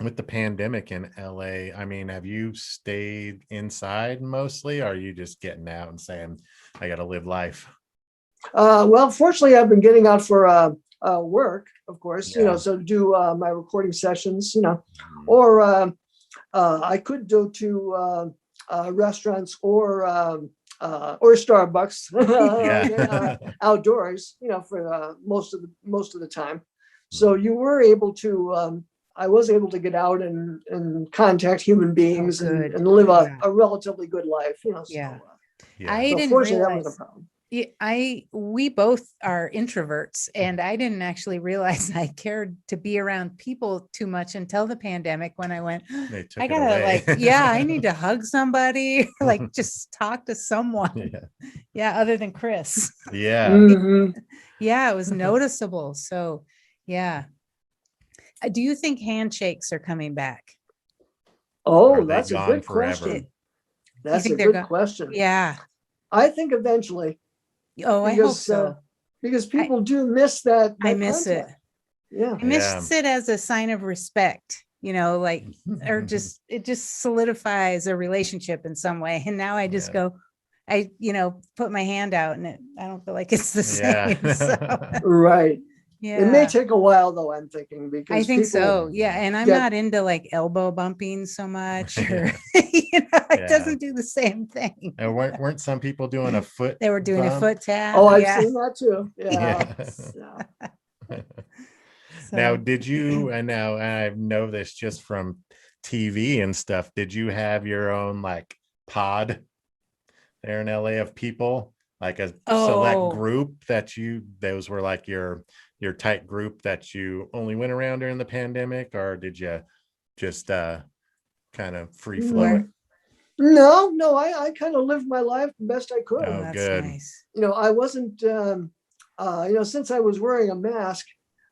[SPEAKER 1] with the pandemic in LA, I mean, have you stayed inside mostly, or are you just getting out and saying, I got to live life?
[SPEAKER 3] Well, fortunately, I've been getting out for work, of course,
[SPEAKER 1] Yeah.
[SPEAKER 3] so to do my recording sessions, or I could go to restaurants or Starbucks
[SPEAKER 1] Yeah.
[SPEAKER 3] outdoors, for most of the time. So you were able to, I was able to get out and contact human beings
[SPEAKER 2] good.
[SPEAKER 3] and live
[SPEAKER 2] Yeah.
[SPEAKER 3] a relatively good life,
[SPEAKER 2] Yeah.
[SPEAKER 1] Yeah.
[SPEAKER 2] I
[SPEAKER 3] So
[SPEAKER 2] didn't
[SPEAKER 3] fortunately, that
[SPEAKER 2] realize
[SPEAKER 3] was a problem.
[SPEAKER 2] we both are introverts, and I didn't actually realize I cared to be around people too much until the pandemic, when I went,
[SPEAKER 1] They took
[SPEAKER 2] I
[SPEAKER 1] it
[SPEAKER 2] gotta
[SPEAKER 1] away.
[SPEAKER 2] I need to hug somebody, like just talk to someone. Yeah, other than Chris.
[SPEAKER 1] Yeah.
[SPEAKER 3] Mhm.
[SPEAKER 2] Yeah, it was noticeable. So yeah. Do you think handshakes are coming back?
[SPEAKER 3] Oh,
[SPEAKER 1] Are they
[SPEAKER 3] that's a
[SPEAKER 1] gone
[SPEAKER 3] good
[SPEAKER 1] forever?
[SPEAKER 3] question. That's a
[SPEAKER 2] think they're
[SPEAKER 3] good
[SPEAKER 2] gone?
[SPEAKER 3] question.
[SPEAKER 2] Yeah.
[SPEAKER 3] I think eventually,
[SPEAKER 2] Oh, I hope
[SPEAKER 3] because
[SPEAKER 2] so.
[SPEAKER 3] because people do miss that.
[SPEAKER 2] I miss it.
[SPEAKER 3] contact. Yeah.
[SPEAKER 2] I miss it as a sign of respect, like, or just, it just solidifies a relationship in some way. And now I just
[SPEAKER 1] Yeah.
[SPEAKER 2] go, I put my hand out, and I don't feel like it's the
[SPEAKER 1] Yeah.
[SPEAKER 2] same. So,
[SPEAKER 3] Right.
[SPEAKER 2] yeah.
[SPEAKER 3] It may take a while, though, I'm thinking, because
[SPEAKER 2] I think
[SPEAKER 3] people
[SPEAKER 2] so. Yeah. And I'm
[SPEAKER 3] get-
[SPEAKER 2] not into like elbow bumping so much, or,
[SPEAKER 1] Yeah.
[SPEAKER 2] it doesn't do the same thing.
[SPEAKER 1] And weren't some people doing a foot?
[SPEAKER 2] They were doing a
[SPEAKER 1] bump?
[SPEAKER 2] foot tap.
[SPEAKER 3] Oh, I've
[SPEAKER 2] yeah.
[SPEAKER 3] seen that too.
[SPEAKER 1] Yeah.
[SPEAKER 3] Yeah.
[SPEAKER 1] Now,
[SPEAKER 2] So,
[SPEAKER 1] did you, and now I know this just from TV and stuff, did you have your own like pod there in LA of people, like a select
[SPEAKER 2] Oh.
[SPEAKER 1] group those were like your tight group that you only went around during the pandemic, or did you just kind of free flow it?
[SPEAKER 3] No, I kind of lived my life the best I could.
[SPEAKER 1] Oh,
[SPEAKER 2] that's
[SPEAKER 1] good.
[SPEAKER 2] nice.
[SPEAKER 3] I wasn't, since I was wearing a mask,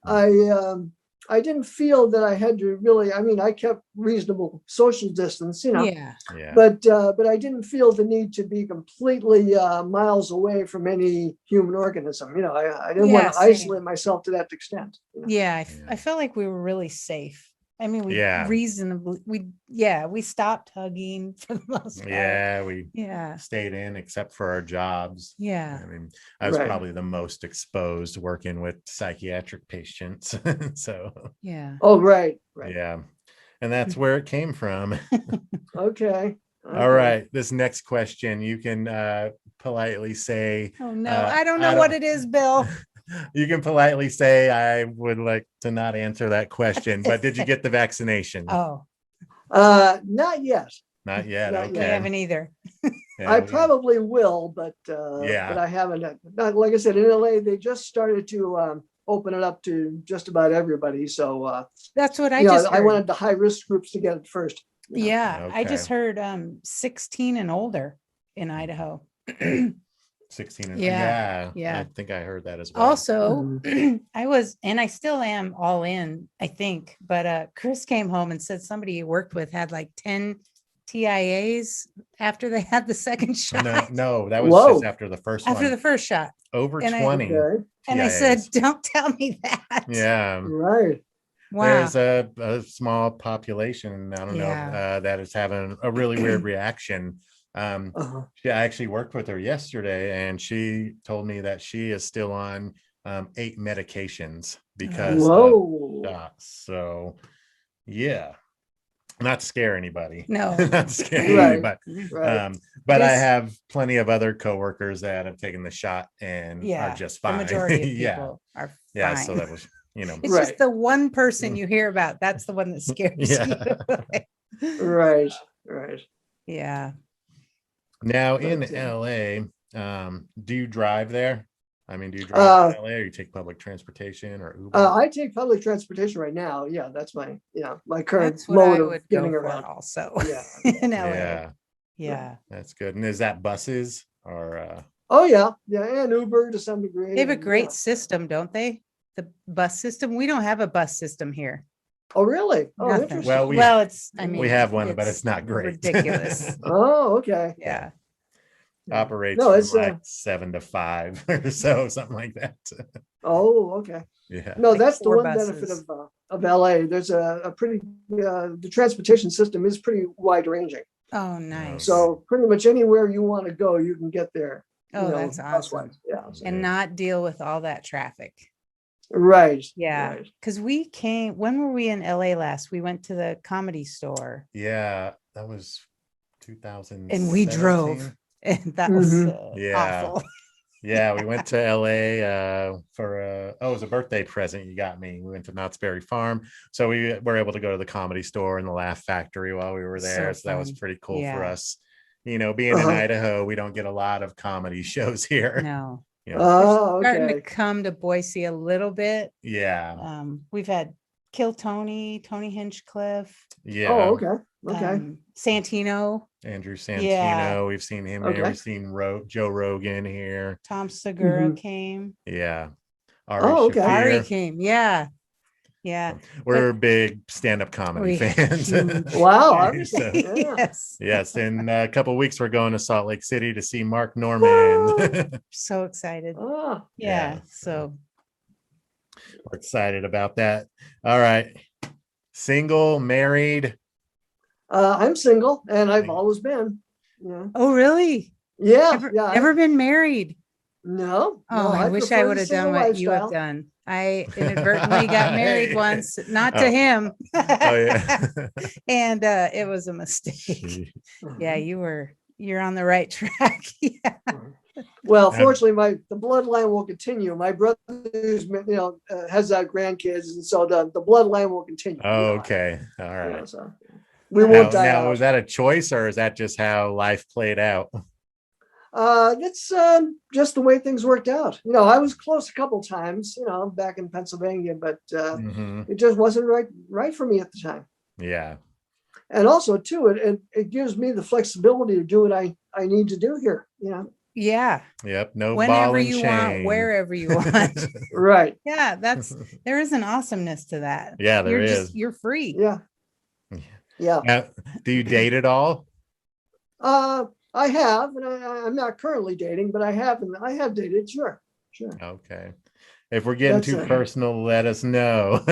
[SPEAKER 3] I didn't feel that I had to really, I kept reasonable social distance,
[SPEAKER 2] Yeah.
[SPEAKER 1] Yeah.
[SPEAKER 3] but I didn't feel the need to be completely miles away from any human organism. I didn't want to
[SPEAKER 2] Yeah, same.
[SPEAKER 3] isolate myself to that extent.
[SPEAKER 2] Yeah. I felt like we were really safe. We
[SPEAKER 1] Yeah.
[SPEAKER 2] reasonably, we stopped hugging for the most part.
[SPEAKER 1] Yeah, we
[SPEAKER 2] Yeah.
[SPEAKER 1] stayed in except for our jobs.
[SPEAKER 2] Yeah.
[SPEAKER 1] I mean, I was
[SPEAKER 3] Right.
[SPEAKER 1] probably the most exposed working with psychiatric patients. So,
[SPEAKER 2] Yeah.
[SPEAKER 3] Oh, right.
[SPEAKER 1] yeah. And that's where it came from.
[SPEAKER 3] Okay.
[SPEAKER 1] All right. This next question, you can politely say,
[SPEAKER 2] Oh no, I don't know what it is, Bill.
[SPEAKER 1] you can politely say, I would like to not answer that question, but did you get the vaccination?
[SPEAKER 2] Oh,
[SPEAKER 3] Not yet.
[SPEAKER 1] Not yet.
[SPEAKER 3] Not
[SPEAKER 1] Okay.
[SPEAKER 3] yet.
[SPEAKER 2] I haven't either.
[SPEAKER 1] Yeah,
[SPEAKER 3] I probably will, but
[SPEAKER 1] Yeah.
[SPEAKER 3] I haven't. Like I said, in LA, they just started to open it up to just about everybody. So
[SPEAKER 2] That's what I just
[SPEAKER 3] I
[SPEAKER 2] heard.
[SPEAKER 3] wanted the high risk groups to get it first.
[SPEAKER 2] Yeah. I
[SPEAKER 1] Okay.
[SPEAKER 2] just heard 16 and older in Idaho.
[SPEAKER 1] 16 and
[SPEAKER 2] Yeah.
[SPEAKER 1] I think I heard that as well.
[SPEAKER 2] Also, I was, and I still am all in, I think, but Chris came home and said somebody he worked with had like 10 TIAs after they had the second shot.
[SPEAKER 1] No, that was
[SPEAKER 3] Whoa.
[SPEAKER 1] just after the first
[SPEAKER 2] After
[SPEAKER 1] one.
[SPEAKER 2] the first shot.
[SPEAKER 1] Over
[SPEAKER 2] and
[SPEAKER 1] 20.
[SPEAKER 3] Okay.
[SPEAKER 2] And I said,
[SPEAKER 1] TIAs.
[SPEAKER 2] don't tell me that.
[SPEAKER 1] Yeah.
[SPEAKER 3] Right.
[SPEAKER 2] Wow.
[SPEAKER 1] There's a small population, I don't know,
[SPEAKER 2] Yeah.
[SPEAKER 1] that is having a really weird reaction.
[SPEAKER 3] Uh-huh.
[SPEAKER 1] I actually worked with her yesterday, and she told me that she is still on 8 medications because of
[SPEAKER 3] Whoa.
[SPEAKER 1] shots. So, yeah, not to scare anybody.
[SPEAKER 2] No.
[SPEAKER 1] Not to scare
[SPEAKER 3] Right.
[SPEAKER 1] anybody.
[SPEAKER 3] Right.
[SPEAKER 1] But I
[SPEAKER 2] This-
[SPEAKER 1] have plenty of other coworkers that have taken the shot and
[SPEAKER 2] Yeah.
[SPEAKER 1] are just
[SPEAKER 2] The
[SPEAKER 1] fine.
[SPEAKER 2] majority of
[SPEAKER 1] Yeah.
[SPEAKER 2] people are fine.
[SPEAKER 1] Yeah. So that was,
[SPEAKER 2] It's
[SPEAKER 3] Right.
[SPEAKER 2] just the one person you hear about. That's the one that scares
[SPEAKER 1] Yeah.
[SPEAKER 2] you.
[SPEAKER 3] Right. Right.
[SPEAKER 2] Yeah.
[SPEAKER 1] Now in
[SPEAKER 3] But,
[SPEAKER 1] LA, do you drive there? I mean, do you drive
[SPEAKER 3] Uh,
[SPEAKER 1] to LA or you take public transportation or Uber?
[SPEAKER 3] I take public transportation right now. Yeah, that's my current
[SPEAKER 2] That's what I
[SPEAKER 3] mode of
[SPEAKER 2] would
[SPEAKER 3] getting
[SPEAKER 2] go for
[SPEAKER 3] around.
[SPEAKER 2] also
[SPEAKER 3] Yeah.
[SPEAKER 2] in LA.
[SPEAKER 1] Yeah,
[SPEAKER 2] Yeah.
[SPEAKER 1] that's good. And is that buses or
[SPEAKER 3] Oh yeah, and Uber to some degree.
[SPEAKER 2] They have a
[SPEAKER 3] and,
[SPEAKER 2] great system, don't they? The bus system. We don't have a bus system here.
[SPEAKER 3] Oh really? Oh,
[SPEAKER 2] Nothing.
[SPEAKER 3] interesting.
[SPEAKER 1] Well,
[SPEAKER 2] Well, it's, I
[SPEAKER 1] we
[SPEAKER 2] mean,
[SPEAKER 1] have one, but it's not great.
[SPEAKER 2] ridiculous.
[SPEAKER 3] Oh, okay.
[SPEAKER 2] Yeah.
[SPEAKER 1] Operates
[SPEAKER 3] No,
[SPEAKER 1] from
[SPEAKER 3] it's
[SPEAKER 1] like 7 to 5 or so, something like that.
[SPEAKER 3] Oh, okay.
[SPEAKER 1] Yeah.
[SPEAKER 3] No,
[SPEAKER 2] Like
[SPEAKER 3] that's the
[SPEAKER 2] 4
[SPEAKER 3] one benefit
[SPEAKER 2] buses.
[SPEAKER 3] of LA. There's a pretty the transportation system is pretty wide ranging.
[SPEAKER 2] Oh, nice.
[SPEAKER 3] So pretty much anywhere you want to go, you can get there.
[SPEAKER 2] Oh, that's awesome.
[SPEAKER 3] bus-wise. Yeah. So-
[SPEAKER 2] And not deal with all that traffic.
[SPEAKER 3] Right.
[SPEAKER 2] Yeah.
[SPEAKER 3] Right.
[SPEAKER 2] Because we came, when were we in LA last? We went to the Comedy Store
[SPEAKER 1] Yeah, that was 2000.
[SPEAKER 2] and we drove. And that was
[SPEAKER 1] Yeah.
[SPEAKER 2] awful.
[SPEAKER 1] Yeah, we went to LA for it was a birthday present you got me. We went to Knott's Berry Farm. So we were able to go to the Comedy Store and the Laugh Factory while we were there. So that was
[SPEAKER 2] fun.
[SPEAKER 1] pretty cool for
[SPEAKER 2] Yeah.
[SPEAKER 1] us. You know, being in Idaho, we don't get a lot of comedy shows here.
[SPEAKER 2] No.
[SPEAKER 1] You know,
[SPEAKER 3] Oh,
[SPEAKER 2] Starting
[SPEAKER 3] okay.
[SPEAKER 2] to come to Boise a little bit.
[SPEAKER 1] yeah.
[SPEAKER 2] We've had Tony Hinchcliffe,
[SPEAKER 1] Yeah.
[SPEAKER 3] Oh, okay. Okay.
[SPEAKER 2] Santino,
[SPEAKER 1] Andrew Santino.
[SPEAKER 2] Yeah.
[SPEAKER 1] We've seen him here.
[SPEAKER 3] Okay.
[SPEAKER 1] We've seen Joe Rogan here.
[SPEAKER 2] Tom Segura
[SPEAKER 3] Mhm.
[SPEAKER 2] came.
[SPEAKER 1] Yeah.
[SPEAKER 3] Oh, okay.
[SPEAKER 2] Ari
[SPEAKER 1] Shafir.
[SPEAKER 2] came. Yeah. Yeah.
[SPEAKER 1] We're big stand-up comedy
[SPEAKER 2] We-
[SPEAKER 1] fans.
[SPEAKER 2] huge.
[SPEAKER 3] Wow.
[SPEAKER 1] Yeah.
[SPEAKER 3] Obviously. Yeah.
[SPEAKER 2] Yes.
[SPEAKER 1] Yes, in a couple of weeks we're going to Salt Lake City to see Mark Norman.
[SPEAKER 2] So excited.
[SPEAKER 3] Ah,
[SPEAKER 2] Yeah.
[SPEAKER 1] Yeah.
[SPEAKER 2] So
[SPEAKER 1] We're excited about that. All right. Single, married.
[SPEAKER 3] I'm single and I've
[SPEAKER 1] Single.
[SPEAKER 3] always been. Yeah.
[SPEAKER 2] oh really?
[SPEAKER 3] Yeah.
[SPEAKER 2] Never, never been married.
[SPEAKER 3] No.
[SPEAKER 2] Oh, I wish I would have done what you have done. I inadvertently got married once, not to
[SPEAKER 1] Oh.
[SPEAKER 2] him.
[SPEAKER 1] Oh yeah.
[SPEAKER 2] And it was a mistake. Yeah, you're on the right track. Yeah.
[SPEAKER 3] Well,
[SPEAKER 1] Yeah.
[SPEAKER 3] fortunately, the bloodline will continue. My brother, has grandkids, and so the bloodline will continue.
[SPEAKER 1] Oh, okay. All right.
[SPEAKER 3] So we won't die
[SPEAKER 1] Now,
[SPEAKER 3] out.
[SPEAKER 1] was that a choice or is that just how life played out?
[SPEAKER 3] That's just the way things worked out. I was close a couple times, back in Pennsylvania, but
[SPEAKER 1] Mhm.
[SPEAKER 3] it just wasn't right for me at the time.
[SPEAKER 1] Yeah.
[SPEAKER 3] And also, too, it gives me the flexibility to do what I need to do here.
[SPEAKER 2] Yeah.
[SPEAKER 1] Yep. No ball
[SPEAKER 2] Whenever
[SPEAKER 1] and
[SPEAKER 2] you
[SPEAKER 1] chain.
[SPEAKER 2] want, wherever you want.
[SPEAKER 3] Right.
[SPEAKER 2] Yeah, there is an awesomeness to that.
[SPEAKER 1] Yeah, there
[SPEAKER 2] you're
[SPEAKER 1] is.
[SPEAKER 2] You're free.
[SPEAKER 3] Yeah. Yeah.
[SPEAKER 1] Now, do you date at all?
[SPEAKER 3] I have, and I'm not currently dating, but I have dated. Sure.
[SPEAKER 1] Okay. If we're getting
[SPEAKER 3] That's
[SPEAKER 1] too
[SPEAKER 3] it.
[SPEAKER 1] personal, let us know.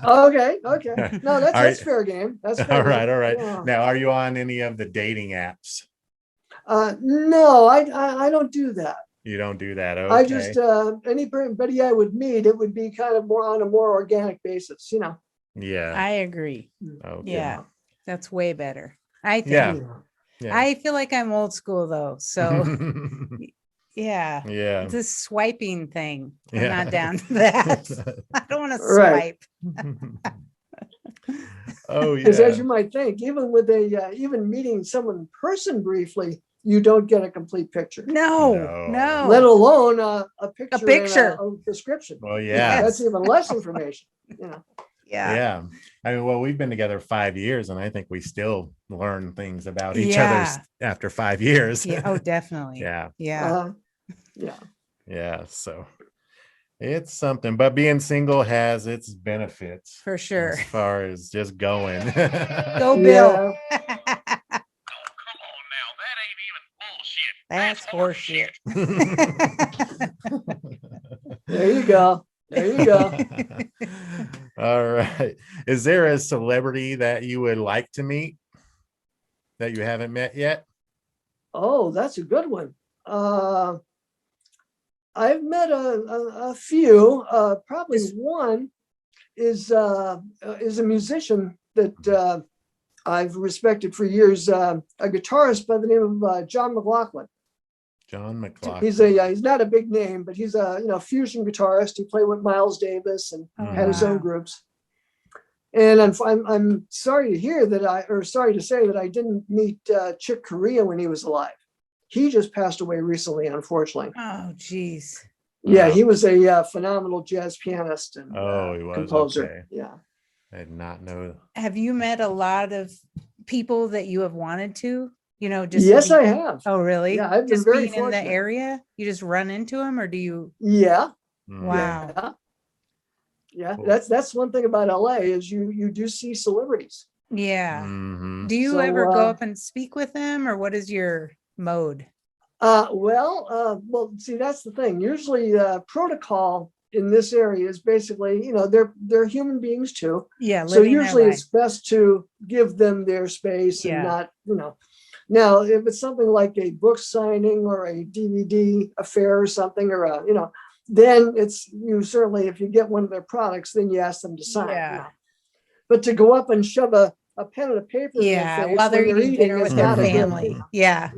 [SPEAKER 3] Okay. No, that's
[SPEAKER 1] Are you-
[SPEAKER 3] fair game. That's fair
[SPEAKER 1] All right.
[SPEAKER 3] game.
[SPEAKER 1] All right.
[SPEAKER 3] Yeah.
[SPEAKER 1] Now, are you on any of the dating apps?
[SPEAKER 3] No, I don't do that.
[SPEAKER 1] You don't do that. Okay.
[SPEAKER 3] I just anybody I would meet, it would be kind of more on a more organic basis.
[SPEAKER 1] Yeah.
[SPEAKER 2] I agree.
[SPEAKER 1] Okay.
[SPEAKER 2] Yeah, that's way better. I think.
[SPEAKER 1] Yeah. Yeah.
[SPEAKER 2] I feel like I'm old school though. So yeah.
[SPEAKER 1] Yeah.
[SPEAKER 2] This swiping thing. I'm
[SPEAKER 1] Yeah.
[SPEAKER 2] not down for that. I don't want to
[SPEAKER 3] Right.
[SPEAKER 2] swipe.
[SPEAKER 1] Oh
[SPEAKER 3] Because as
[SPEAKER 1] yeah.
[SPEAKER 3] you might think, even with even meeting someone in person briefly, you don't get a complete picture.
[SPEAKER 2] No.
[SPEAKER 3] Let alone a picture.
[SPEAKER 2] picture.
[SPEAKER 3] And a description.
[SPEAKER 1] Well, yeah.
[SPEAKER 3] That's even less information.
[SPEAKER 2] Yeah.
[SPEAKER 1] Yeah. I mean, well, we've been together 5 years and I think we still learn things about each
[SPEAKER 2] Yeah.
[SPEAKER 1] other after 5 years.
[SPEAKER 2] Yeah. Oh, definitely.
[SPEAKER 1] Yeah.
[SPEAKER 2] Yeah.
[SPEAKER 3] Yeah.
[SPEAKER 1] Yeah. So it's something, but being single has its benefits
[SPEAKER 2] For sure.
[SPEAKER 1] as far as just going.
[SPEAKER 2] Go Bill.
[SPEAKER 3] Yeah.
[SPEAKER 2] That's horseshit.
[SPEAKER 3] There you go. There you go.
[SPEAKER 1] All right. Is there a celebrity that you would like to meet that you haven't met yet?
[SPEAKER 3] Oh, that's a good one. I've met a few. Probably one is a musician that I've respected for years. A guitarist by the name of John McLaughlin.
[SPEAKER 1] John McLaughlin.
[SPEAKER 3] He's not a big name, but he's a fusion guitarist. He played with Miles Davis and had his own groups. And I'm sorry to hear sorry to say that I didn't meet Chick Corea when he was alive. He just passed away recently, unfortunately.
[SPEAKER 2] Oh, geez.
[SPEAKER 3] Yeah,
[SPEAKER 1] Wow.
[SPEAKER 3] he was a phenomenal jazz pianist and
[SPEAKER 1] He was.
[SPEAKER 3] composer.
[SPEAKER 1] Okay.
[SPEAKER 3] Yeah.
[SPEAKER 1] I did not know.
[SPEAKER 2] Have you met a lot of people that you have wanted to, just
[SPEAKER 3] Yes, I have.
[SPEAKER 2] Oh, really?
[SPEAKER 3] Yeah, I've been
[SPEAKER 2] Just
[SPEAKER 3] very
[SPEAKER 2] being in the
[SPEAKER 3] fortunate.
[SPEAKER 2] area, you just run into them, or do you?
[SPEAKER 3] Yeah.
[SPEAKER 2] Wow.
[SPEAKER 3] Yeah.
[SPEAKER 1] Cool.
[SPEAKER 3] That's one thing about LA is you do see celebrities.
[SPEAKER 2] Yeah.
[SPEAKER 1] Mhm.
[SPEAKER 2] Do you
[SPEAKER 3] So,
[SPEAKER 2] ever go up and speak with them, or what is your mode?
[SPEAKER 3] Well, see, that's the thing. Usually protocol in this area is basically, they're human beings too.
[SPEAKER 2] Yeah.
[SPEAKER 3] So
[SPEAKER 2] Living their
[SPEAKER 3] usually
[SPEAKER 2] life.
[SPEAKER 3] it's best to give them their space and
[SPEAKER 2] Yeah.
[SPEAKER 3] not, now if it's something like a book signing or a DVD affair or something, or then it's you certainly, if you get one of their products, then you ask them to sign.
[SPEAKER 2] Yeah.
[SPEAKER 3] But to go up and shove a pen and a paper in their
[SPEAKER 2] Yeah.
[SPEAKER 3] face
[SPEAKER 2] While they're
[SPEAKER 3] when
[SPEAKER 2] eating dinner
[SPEAKER 3] is
[SPEAKER 2] with their
[SPEAKER 3] not a good,
[SPEAKER 2] family. Yeah.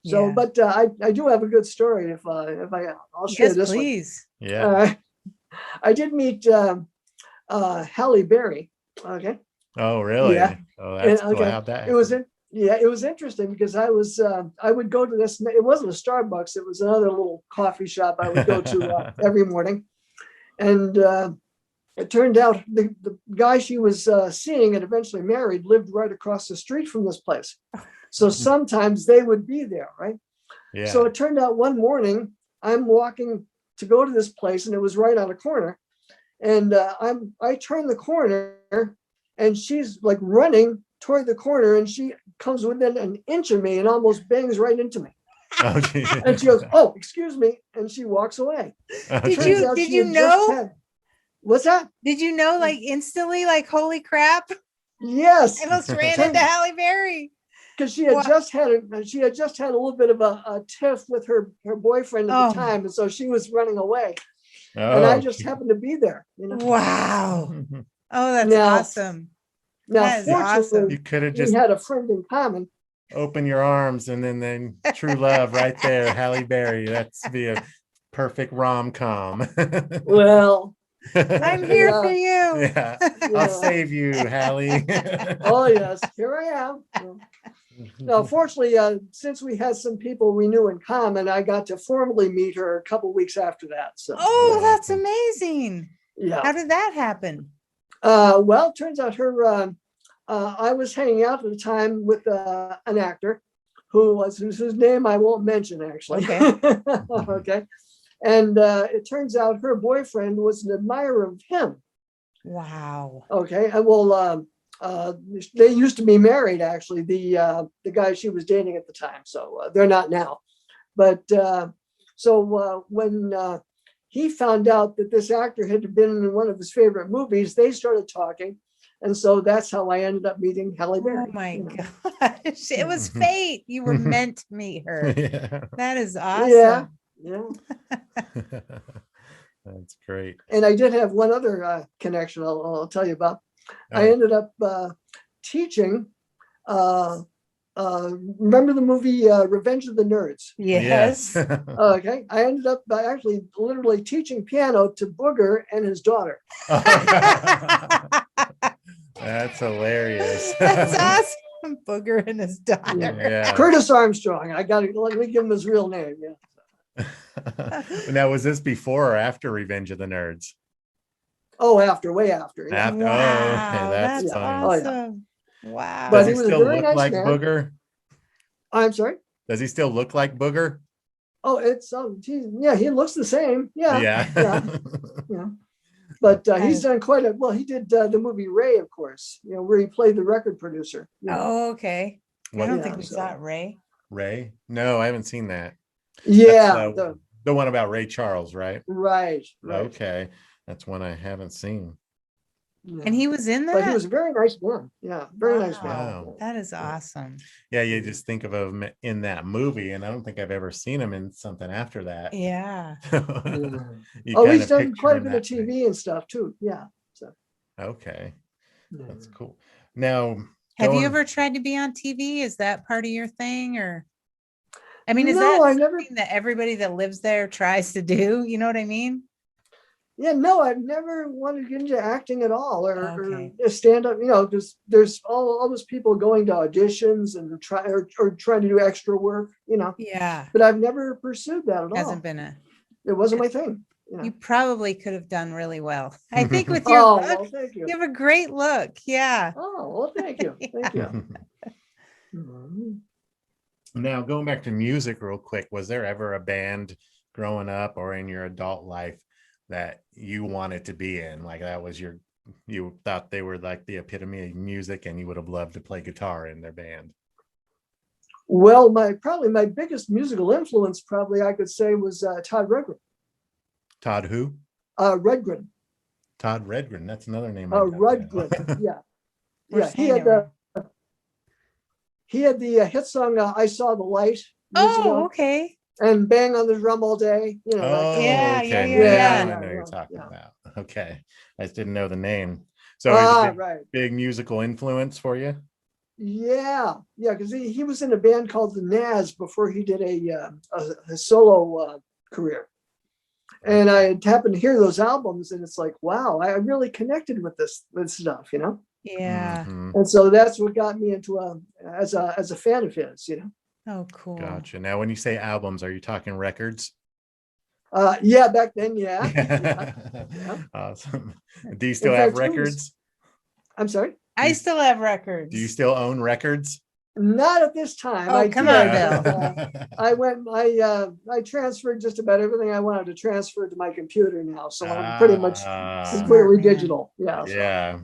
[SPEAKER 3] So,
[SPEAKER 2] Yeah.
[SPEAKER 3] but I do have a good story I'll share
[SPEAKER 2] Yes,
[SPEAKER 3] this
[SPEAKER 2] please.
[SPEAKER 3] one.
[SPEAKER 1] Yeah.
[SPEAKER 3] I did meet Halle Berry. Okay.
[SPEAKER 1] Oh, really?
[SPEAKER 3] Yeah.
[SPEAKER 1] Oh, that's
[SPEAKER 3] And,
[SPEAKER 1] cool. How'd that
[SPEAKER 3] it was
[SPEAKER 1] happen?
[SPEAKER 3] it was interesting because I would go to this. It wasn't a Starbucks. It was another little coffee shop I would go to every morning, and it turned out the guy she was seeing and eventually married lived right across the street from this place. So sometimes they would be there, right?
[SPEAKER 1] Yeah.
[SPEAKER 3] So it turned out one morning I'm walking to go to this place, and it was right on a corner. And I turn the corner, and she's like running toward the corner, and she comes within an inch of me and almost bangs right into me.
[SPEAKER 1] Oh, geez.
[SPEAKER 3] And she goes, "Oh, excuse me," and she walks away.
[SPEAKER 2] Did
[SPEAKER 1] Okay.
[SPEAKER 2] you did you know?
[SPEAKER 3] What's that?
[SPEAKER 2] Did you know, like, instantly, like, holy crap?
[SPEAKER 3] Yes,
[SPEAKER 2] I almost ran into Halle Berry.
[SPEAKER 3] because she had just had a little bit of a tiff with her boyfriend at the time, and so she was running away, and I just happened to be there.
[SPEAKER 2] Wow. Oh, that's
[SPEAKER 3] Now-
[SPEAKER 2] awesome.
[SPEAKER 3] Now,
[SPEAKER 2] That is awesome.
[SPEAKER 3] fortunately,
[SPEAKER 1] You could have
[SPEAKER 3] we
[SPEAKER 1] just
[SPEAKER 3] had a friend in common.
[SPEAKER 1] opened your arms and then true love right there, Halle Berry. That's be a perfect rom-com.
[SPEAKER 3] Well,
[SPEAKER 2] I'm here
[SPEAKER 3] Yeah.
[SPEAKER 2] for you.
[SPEAKER 1] Yeah.
[SPEAKER 3] Yeah.
[SPEAKER 1] I'll save you, Halle.
[SPEAKER 3] Oh yes, here I am. Now, fortunately, since we had some people we knew in common, I got to formally meet her a couple weeks after that. So,
[SPEAKER 2] Oh, that's amazing.
[SPEAKER 3] yeah.
[SPEAKER 2] How did that happen?
[SPEAKER 3] Well, it turns out I was hanging out at the time with an actor whose name I won't mention, actually.
[SPEAKER 2] Okay.
[SPEAKER 3] Okay. And it turns out her boyfriend was an admirer of him.
[SPEAKER 2] Wow.
[SPEAKER 3] Okay. And well, they used to be married, actually, the guy she was dating at the time. So they're not now. But when he found out that this actor had been in one of his favorite movies, they started talking. And so that's how I ended up meeting Halle Berry.
[SPEAKER 2] Oh my gosh. It was fate. You were meant to meet her.
[SPEAKER 1] Yeah.
[SPEAKER 2] That is awesome.
[SPEAKER 3] Yeah. Yeah.
[SPEAKER 1] That's great.
[SPEAKER 3] And I did have one other connection I'll tell you about. I
[SPEAKER 1] Oh.
[SPEAKER 3] ended up teaching. Remember the movie Revenge of the Nerds?
[SPEAKER 2] Yes.
[SPEAKER 3] Okay. I ended up actually literally teaching piano to Booger and his daughter.
[SPEAKER 1] That's hilarious.
[SPEAKER 2] That's awesome. Booger and his daughter.
[SPEAKER 1] Yeah.
[SPEAKER 3] Curtis Armstrong. Let me give him his real name. Yeah.
[SPEAKER 1] Now, was this before or after Revenge of the Nerds?
[SPEAKER 3] Oh, way after. Yeah.
[SPEAKER 1] After.
[SPEAKER 2] Wow,
[SPEAKER 1] Oh, okay. That's
[SPEAKER 2] that's
[SPEAKER 1] funny.
[SPEAKER 3] Oh, yeah.
[SPEAKER 2] awesome. Wow.
[SPEAKER 3] But
[SPEAKER 1] Does
[SPEAKER 3] he
[SPEAKER 1] he
[SPEAKER 3] was a
[SPEAKER 1] still
[SPEAKER 3] very
[SPEAKER 1] look
[SPEAKER 3] nice
[SPEAKER 1] like
[SPEAKER 3] man.
[SPEAKER 1] Booger?
[SPEAKER 3] I'm sorry.
[SPEAKER 1] Does he still look like Booger?
[SPEAKER 3] Oh, yeah, he looks the same. Yeah.
[SPEAKER 1] Yeah.
[SPEAKER 3] Yeah. But
[SPEAKER 2] That
[SPEAKER 3] he's
[SPEAKER 2] is-
[SPEAKER 3] done quite a well. He did the movie Ray, of course. Where he played the record producer.
[SPEAKER 2] Oh, okay. I
[SPEAKER 1] What-
[SPEAKER 2] don't
[SPEAKER 3] Yeah,
[SPEAKER 2] think we
[SPEAKER 3] so-
[SPEAKER 2] saw it, Ray.
[SPEAKER 1] Ray? No, I haven't seen that.
[SPEAKER 3] Yeah.
[SPEAKER 1] That's, the one about Ray Charles, right?
[SPEAKER 3] Right.
[SPEAKER 1] Okay. That's one I haven't seen.
[SPEAKER 3] Yeah.
[SPEAKER 2] And he was in that?
[SPEAKER 3] But he was a very nice man. Yeah, very nice man.
[SPEAKER 1] Wow.
[SPEAKER 2] That is awesome.
[SPEAKER 1] Yeah, you just think of him in that movie, and I don't think I've ever seen him in something after that.
[SPEAKER 2] Yeah.
[SPEAKER 1] You
[SPEAKER 3] Oh,
[SPEAKER 1] kinda
[SPEAKER 3] he's done
[SPEAKER 1] picture
[SPEAKER 3] quite a
[SPEAKER 1] him
[SPEAKER 3] bit of
[SPEAKER 1] that way.
[SPEAKER 3] TV and stuff too. Yeah. So
[SPEAKER 1] Okay, that's
[SPEAKER 3] yeah.
[SPEAKER 1] cool. Now,
[SPEAKER 2] Have you
[SPEAKER 1] going-
[SPEAKER 2] ever tried to be on TV? Is that part of your thing, or? I mean, is
[SPEAKER 3] No,
[SPEAKER 2] that
[SPEAKER 3] I never-
[SPEAKER 2] something that everybody that lives there tries to do? You know what I mean?
[SPEAKER 3] Yeah, no, I've never wanted to get into acting at all, or
[SPEAKER 2] Okay.
[SPEAKER 3] stand up. You know, there's all those people going to auditions and or trying to do extra work. You know,
[SPEAKER 2] Yeah.
[SPEAKER 3] but I've never pursued that at all.
[SPEAKER 2] Hasn't been
[SPEAKER 3] It wasn't my thing. You know.
[SPEAKER 2] You probably could have done really well. I think with your
[SPEAKER 3] Oh,
[SPEAKER 2] look,
[SPEAKER 3] well, thank you.
[SPEAKER 2] you have a great look. Yeah.
[SPEAKER 3] Oh, well, thank you. Thank you. Mhm.
[SPEAKER 1] Now, going back to music real quick, was there ever a band growing up or in your adult life that you wanted to be in? Like that was you thought they were like the epitome of music and you would have loved to play guitar in their band?
[SPEAKER 3] Well, probably my biggest musical influence, probably I could say, was Todd Rundgren.
[SPEAKER 1] Todd who?
[SPEAKER 3] Rundgren.
[SPEAKER 1] Todd Redgren. That's another name. I don't know.
[SPEAKER 3] Rundgren. Yeah,
[SPEAKER 2] We're
[SPEAKER 3] yeah.
[SPEAKER 2] saying
[SPEAKER 3] He had the hit song "I Saw the Light" years
[SPEAKER 2] Oh,
[SPEAKER 3] ago,
[SPEAKER 2] okay.
[SPEAKER 3] and "Bang on the Drum All Day." You know.
[SPEAKER 1] Oh,
[SPEAKER 2] Yeah,
[SPEAKER 1] okay.
[SPEAKER 2] yeah,
[SPEAKER 1] Now
[SPEAKER 2] yeah.
[SPEAKER 1] I know
[SPEAKER 3] Yeah,
[SPEAKER 1] you're talking
[SPEAKER 3] yeah.
[SPEAKER 1] about. Okay. I just didn't know the name. So he's a
[SPEAKER 3] Right.
[SPEAKER 1] big musical influence for you?
[SPEAKER 3] Yeah, because he was in a band called the Nas before he did a solo career. And I had happened to hear those albums, and it's like, wow, I really connected with this stuff, you know.
[SPEAKER 2] Yeah.
[SPEAKER 1] Mhm.
[SPEAKER 3] And so that's what got me into as a fan of his, you know.
[SPEAKER 2] Oh, cool.
[SPEAKER 1] Gotcha. Now, when you say albums, are you talking records?
[SPEAKER 3] Yeah, back then, yeah.
[SPEAKER 1] Awesome. Do you still
[SPEAKER 3] In
[SPEAKER 1] have
[SPEAKER 3] fact,
[SPEAKER 1] records?
[SPEAKER 3] I'm sorry.
[SPEAKER 2] I still have records.
[SPEAKER 1] Do you still own records?
[SPEAKER 3] Not at this time.
[SPEAKER 2] Oh,
[SPEAKER 3] I
[SPEAKER 2] come
[SPEAKER 3] did,
[SPEAKER 2] on,
[SPEAKER 3] but, I transferred just about everything I wanted to transfer to my computer now, so I'm pretty much completely
[SPEAKER 2] Smart man.
[SPEAKER 3] digital. Yeah. So.
[SPEAKER 1] Yeah.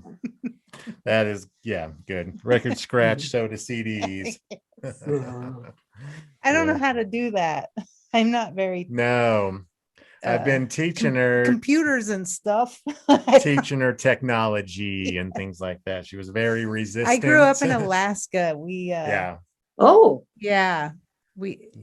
[SPEAKER 1] That is, good. Record scratch, so to CDs.
[SPEAKER 2] I don't know how to do that. I'm not very
[SPEAKER 1] No, I've been teaching her
[SPEAKER 2] computers and stuff.
[SPEAKER 1] teaching her technology and things like that. She was very resistant.
[SPEAKER 2] I grew up in Alaska.
[SPEAKER 1] Yeah.
[SPEAKER 3] Oh.
[SPEAKER 2] Yeah.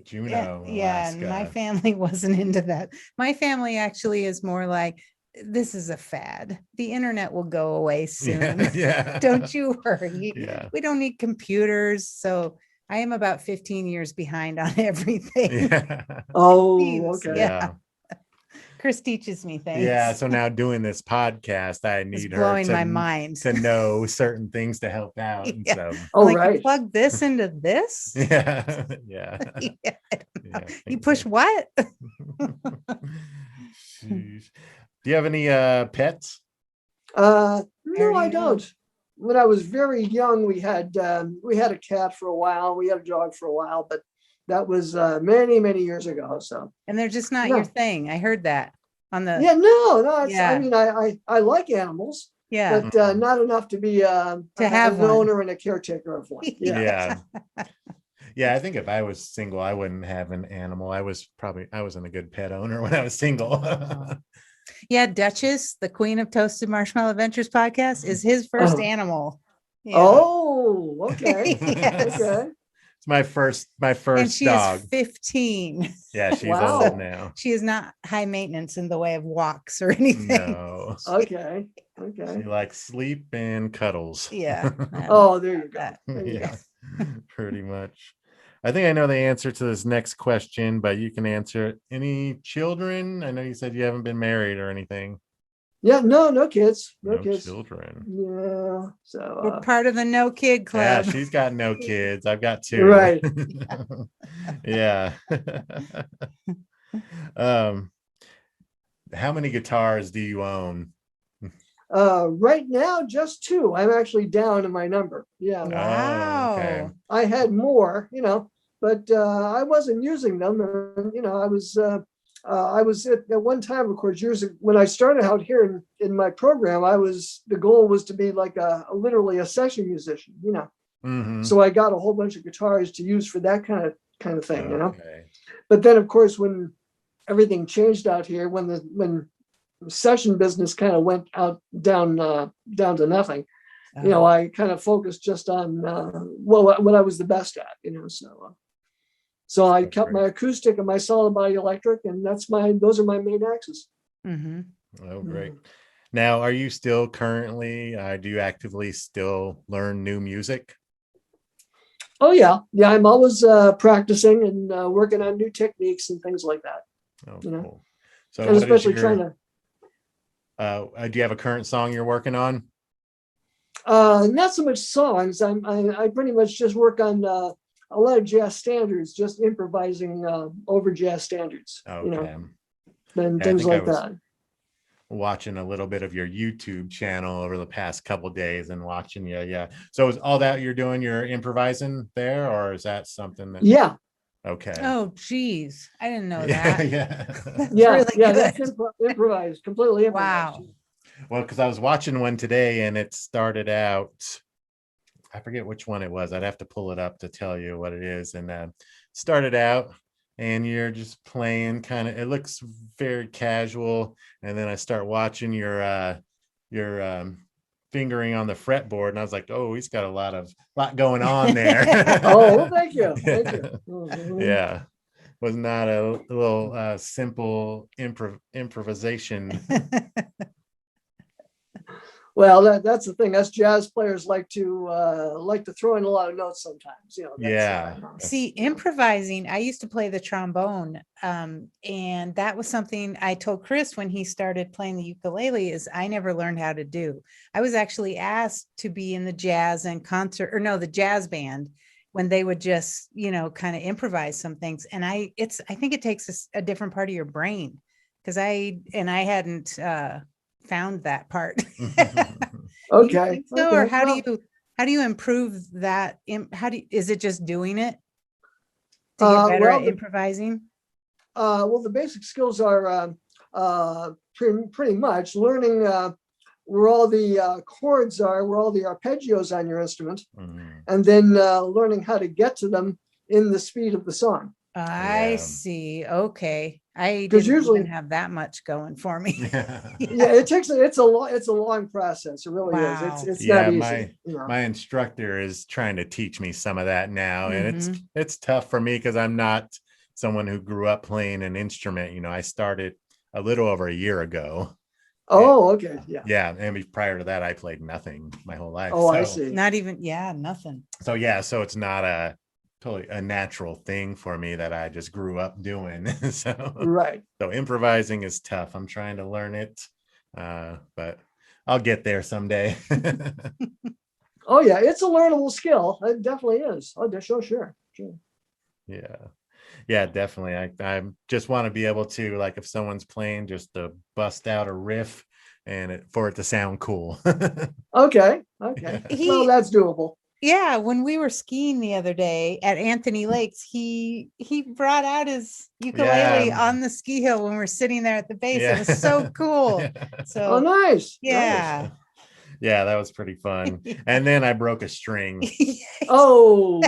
[SPEAKER 1] Juneau,
[SPEAKER 2] yeah, and my
[SPEAKER 1] Alaska.
[SPEAKER 2] family wasn't into that. My family actually is more like, this is a fad. The internet will go away soon.
[SPEAKER 1] Yeah.
[SPEAKER 2] Don't you worry.
[SPEAKER 1] Yeah.
[SPEAKER 2] We don't need computers. So I am about 15 years behind on everything.
[SPEAKER 1] Yeah.
[SPEAKER 3] Oh, okay.
[SPEAKER 2] Yeah. Chris teaches me things.
[SPEAKER 1] Yeah. So now doing this podcast, I
[SPEAKER 2] It's
[SPEAKER 1] need her
[SPEAKER 2] blowing my mind
[SPEAKER 1] to know certain things to help out. And
[SPEAKER 2] Yeah.
[SPEAKER 1] so
[SPEAKER 3] Oh,
[SPEAKER 2] like,
[SPEAKER 3] right.
[SPEAKER 2] you plug this into this.
[SPEAKER 1] yeah. Yeah.
[SPEAKER 2] Yeah, I don't know.
[SPEAKER 1] Yeah,
[SPEAKER 2] You push what?
[SPEAKER 1] Jeez. Do you have any pets?
[SPEAKER 3] No,
[SPEAKER 2] already
[SPEAKER 3] I
[SPEAKER 2] know.
[SPEAKER 3] don't. When I was very young, we had a cat for a while. We had a dog for a while, but that was many years ago. So.
[SPEAKER 2] And they're just not
[SPEAKER 3] No.
[SPEAKER 2] your thing. I heard that on the
[SPEAKER 3] Yeah, no. It's,
[SPEAKER 2] Yeah.
[SPEAKER 3] I mean, I like animals,
[SPEAKER 2] yeah.
[SPEAKER 3] but not enough to be
[SPEAKER 2] have
[SPEAKER 3] an
[SPEAKER 2] one.
[SPEAKER 3] owner and a caretaker of one.
[SPEAKER 1] Yeah. Yeah, I think if I was single, I wouldn't have an animal. I wasn't a good pet owner when I was single.
[SPEAKER 2] Yeah, Duchess, the queen of Toasted Marshmallow Adventures podcast, is his first
[SPEAKER 3] Oh.
[SPEAKER 2] animal. Yeah.
[SPEAKER 3] Oh, okay.
[SPEAKER 2] Yes.
[SPEAKER 3] Okay.
[SPEAKER 1] It's my first
[SPEAKER 2] And she
[SPEAKER 1] dog.
[SPEAKER 2] is 15.
[SPEAKER 1] Yeah, she's
[SPEAKER 3] Wow.
[SPEAKER 1] old now.
[SPEAKER 2] She is not high maintenance in the way of walks or anything.
[SPEAKER 1] No.
[SPEAKER 3] Okay.
[SPEAKER 1] She
[SPEAKER 3] Okay.
[SPEAKER 1] likes sleep and cuddles.
[SPEAKER 2] Yeah.
[SPEAKER 3] Oh, there you go.
[SPEAKER 2] That.
[SPEAKER 3] There you
[SPEAKER 1] Yeah, pretty much. I think I know the answer to this next question, but you can answer it. Any children? I know you said you haven't been married or anything.
[SPEAKER 3] Yeah, no kids. No kids.
[SPEAKER 1] Children.
[SPEAKER 3] Yeah. So
[SPEAKER 2] We're part of the no kid
[SPEAKER 1] Yeah,
[SPEAKER 2] club.
[SPEAKER 1] she's got no kids. I've got 2.
[SPEAKER 3] Right.
[SPEAKER 1] Yeah. How many guitars do you own?
[SPEAKER 3] Right now, just 2. I'm actually down in my number. Yeah.
[SPEAKER 2] Wow.
[SPEAKER 1] Oh, okay.
[SPEAKER 3] I had more, but I wasn't using them. And, I was at one time, of course, years ago, when I started out here in my program, the goal was to be like literally a session musician,
[SPEAKER 1] Mhm.
[SPEAKER 3] So I got a whole bunch of guitars to use for that kind of thing,
[SPEAKER 1] Okay.
[SPEAKER 3] But then, of course, when everything changed out here, when session business kind of went down to nothing, I kind of focused just on what I was the best at, So I
[SPEAKER 1] That's
[SPEAKER 3] kept
[SPEAKER 1] great.
[SPEAKER 3] my acoustic and my solid body electric, and those are my main axes.
[SPEAKER 2] Mhm.
[SPEAKER 1] Oh, great. Now, are you still currently, do you actively still learn new music?
[SPEAKER 3] Oh yeah. I'm always practicing and working on new techniques and things like that.
[SPEAKER 1] Oh,
[SPEAKER 3] You know,
[SPEAKER 1] cool. So
[SPEAKER 3] and
[SPEAKER 1] what is
[SPEAKER 3] especially
[SPEAKER 1] your,
[SPEAKER 3] trying to
[SPEAKER 1] Do you have a current song you're working on?
[SPEAKER 3] Not so much songs. I pretty much just work on a lot of jazz standards, just improvising over jazz standards,
[SPEAKER 1] Okay.
[SPEAKER 3] and
[SPEAKER 1] I
[SPEAKER 3] things
[SPEAKER 1] think I
[SPEAKER 3] like
[SPEAKER 1] was
[SPEAKER 3] that.
[SPEAKER 1] watching a little bit of your YouTube channel over the past couple days and watching you. Yeah. So is all that you're doing, you're improvising there, or is that something that?
[SPEAKER 3] Yeah,
[SPEAKER 1] Okay.
[SPEAKER 2] Oh, geez. I didn't know
[SPEAKER 1] Yeah.
[SPEAKER 2] that.
[SPEAKER 1] Yeah.
[SPEAKER 2] That's
[SPEAKER 3] yeah,
[SPEAKER 2] really
[SPEAKER 3] yeah.
[SPEAKER 2] good.
[SPEAKER 3] That's improvised, completely improvised.
[SPEAKER 2] Wow.
[SPEAKER 1] Well, because I was watching one today and it started out, I forget which one it was. I'd have to pull it up to tell you what it is. And started out and you're just playing kind of, it looks very casual. And then I start watching your fingering on the fretboard, and I was like, oh, he's got a lot going on there.
[SPEAKER 3] Oh, well, thank you.
[SPEAKER 1] Yeah.
[SPEAKER 3] Thank you. Mhm.
[SPEAKER 1] Yeah. Was not a little simple improvisation.
[SPEAKER 3] Well, that's the thing. Us jazz players like to throw in a lot of notes sometimes. That's,
[SPEAKER 1] Yeah.
[SPEAKER 2] See, improvising, I used to play the trombone. And that was something I told Chris when he started playing the ukulele is I never learned how to do. I was actually asked to be in the jazz and concert, or no, the jazz band when they would just, kind of improvise some things. And I think it takes a different part of your brain because I hadn't found that part. You
[SPEAKER 3] Okay.
[SPEAKER 2] think so, or
[SPEAKER 3] Okay.
[SPEAKER 2] how do you improve that? Is it just doing it to get better
[SPEAKER 3] well,
[SPEAKER 2] at improvising?
[SPEAKER 3] Well, the basic skills are pretty much learning where all the chords are, where all the arpeggios on your instrument,
[SPEAKER 1] Mhm.
[SPEAKER 3] and then learning how to get to them in the speed of the song.
[SPEAKER 2] I
[SPEAKER 1] Yeah.
[SPEAKER 2] see. Okay. I
[SPEAKER 3] 'Cause
[SPEAKER 2] didn't
[SPEAKER 3] usually-
[SPEAKER 2] even have that much going for me.
[SPEAKER 1] Yeah.
[SPEAKER 3] Yeah, it's a long process. It really
[SPEAKER 2] Wow.
[SPEAKER 3] is. It's
[SPEAKER 1] Yeah,
[SPEAKER 3] not easy.
[SPEAKER 1] my instructor is trying to teach me some of that now, and
[SPEAKER 2] Mhm.
[SPEAKER 1] it's tough for me because I'm not someone who grew up playing an instrument. I started a little over a year ago.
[SPEAKER 3] Oh, okay. Yeah.
[SPEAKER 1] Yeah, and prior to that, I played nothing my whole life.
[SPEAKER 3] Oh, I
[SPEAKER 1] So,
[SPEAKER 3] see.
[SPEAKER 2] Not even, nothing.
[SPEAKER 1] so it's not a totally a natural thing for me that I just grew up doing. So
[SPEAKER 3] Right.
[SPEAKER 1] improvising is tough. I'm trying to learn it, but I'll get there someday.
[SPEAKER 3] Oh, yeah. It's a learnable skill. It definitely is. Oh, sure.
[SPEAKER 1] Yeah, definitely. I just want to be able to, like, if someone's playing, just to bust out a riff and for it to sound cool.
[SPEAKER 3] Okay.
[SPEAKER 1] Yeah.
[SPEAKER 3] Well, that's doable.
[SPEAKER 2] Yeah, when we were skiing the other day at Anthony Lakes, he brought out his ukulele
[SPEAKER 1] Yeah.
[SPEAKER 2] on the ski hill when we're sitting there at the base. It
[SPEAKER 1] Yeah.
[SPEAKER 2] was so cool.
[SPEAKER 1] Yeah.
[SPEAKER 3] Oh,
[SPEAKER 2] So
[SPEAKER 3] nice.
[SPEAKER 2] yeah.
[SPEAKER 1] Yeah, that was pretty fun. And then I broke a string.
[SPEAKER 3] Oh,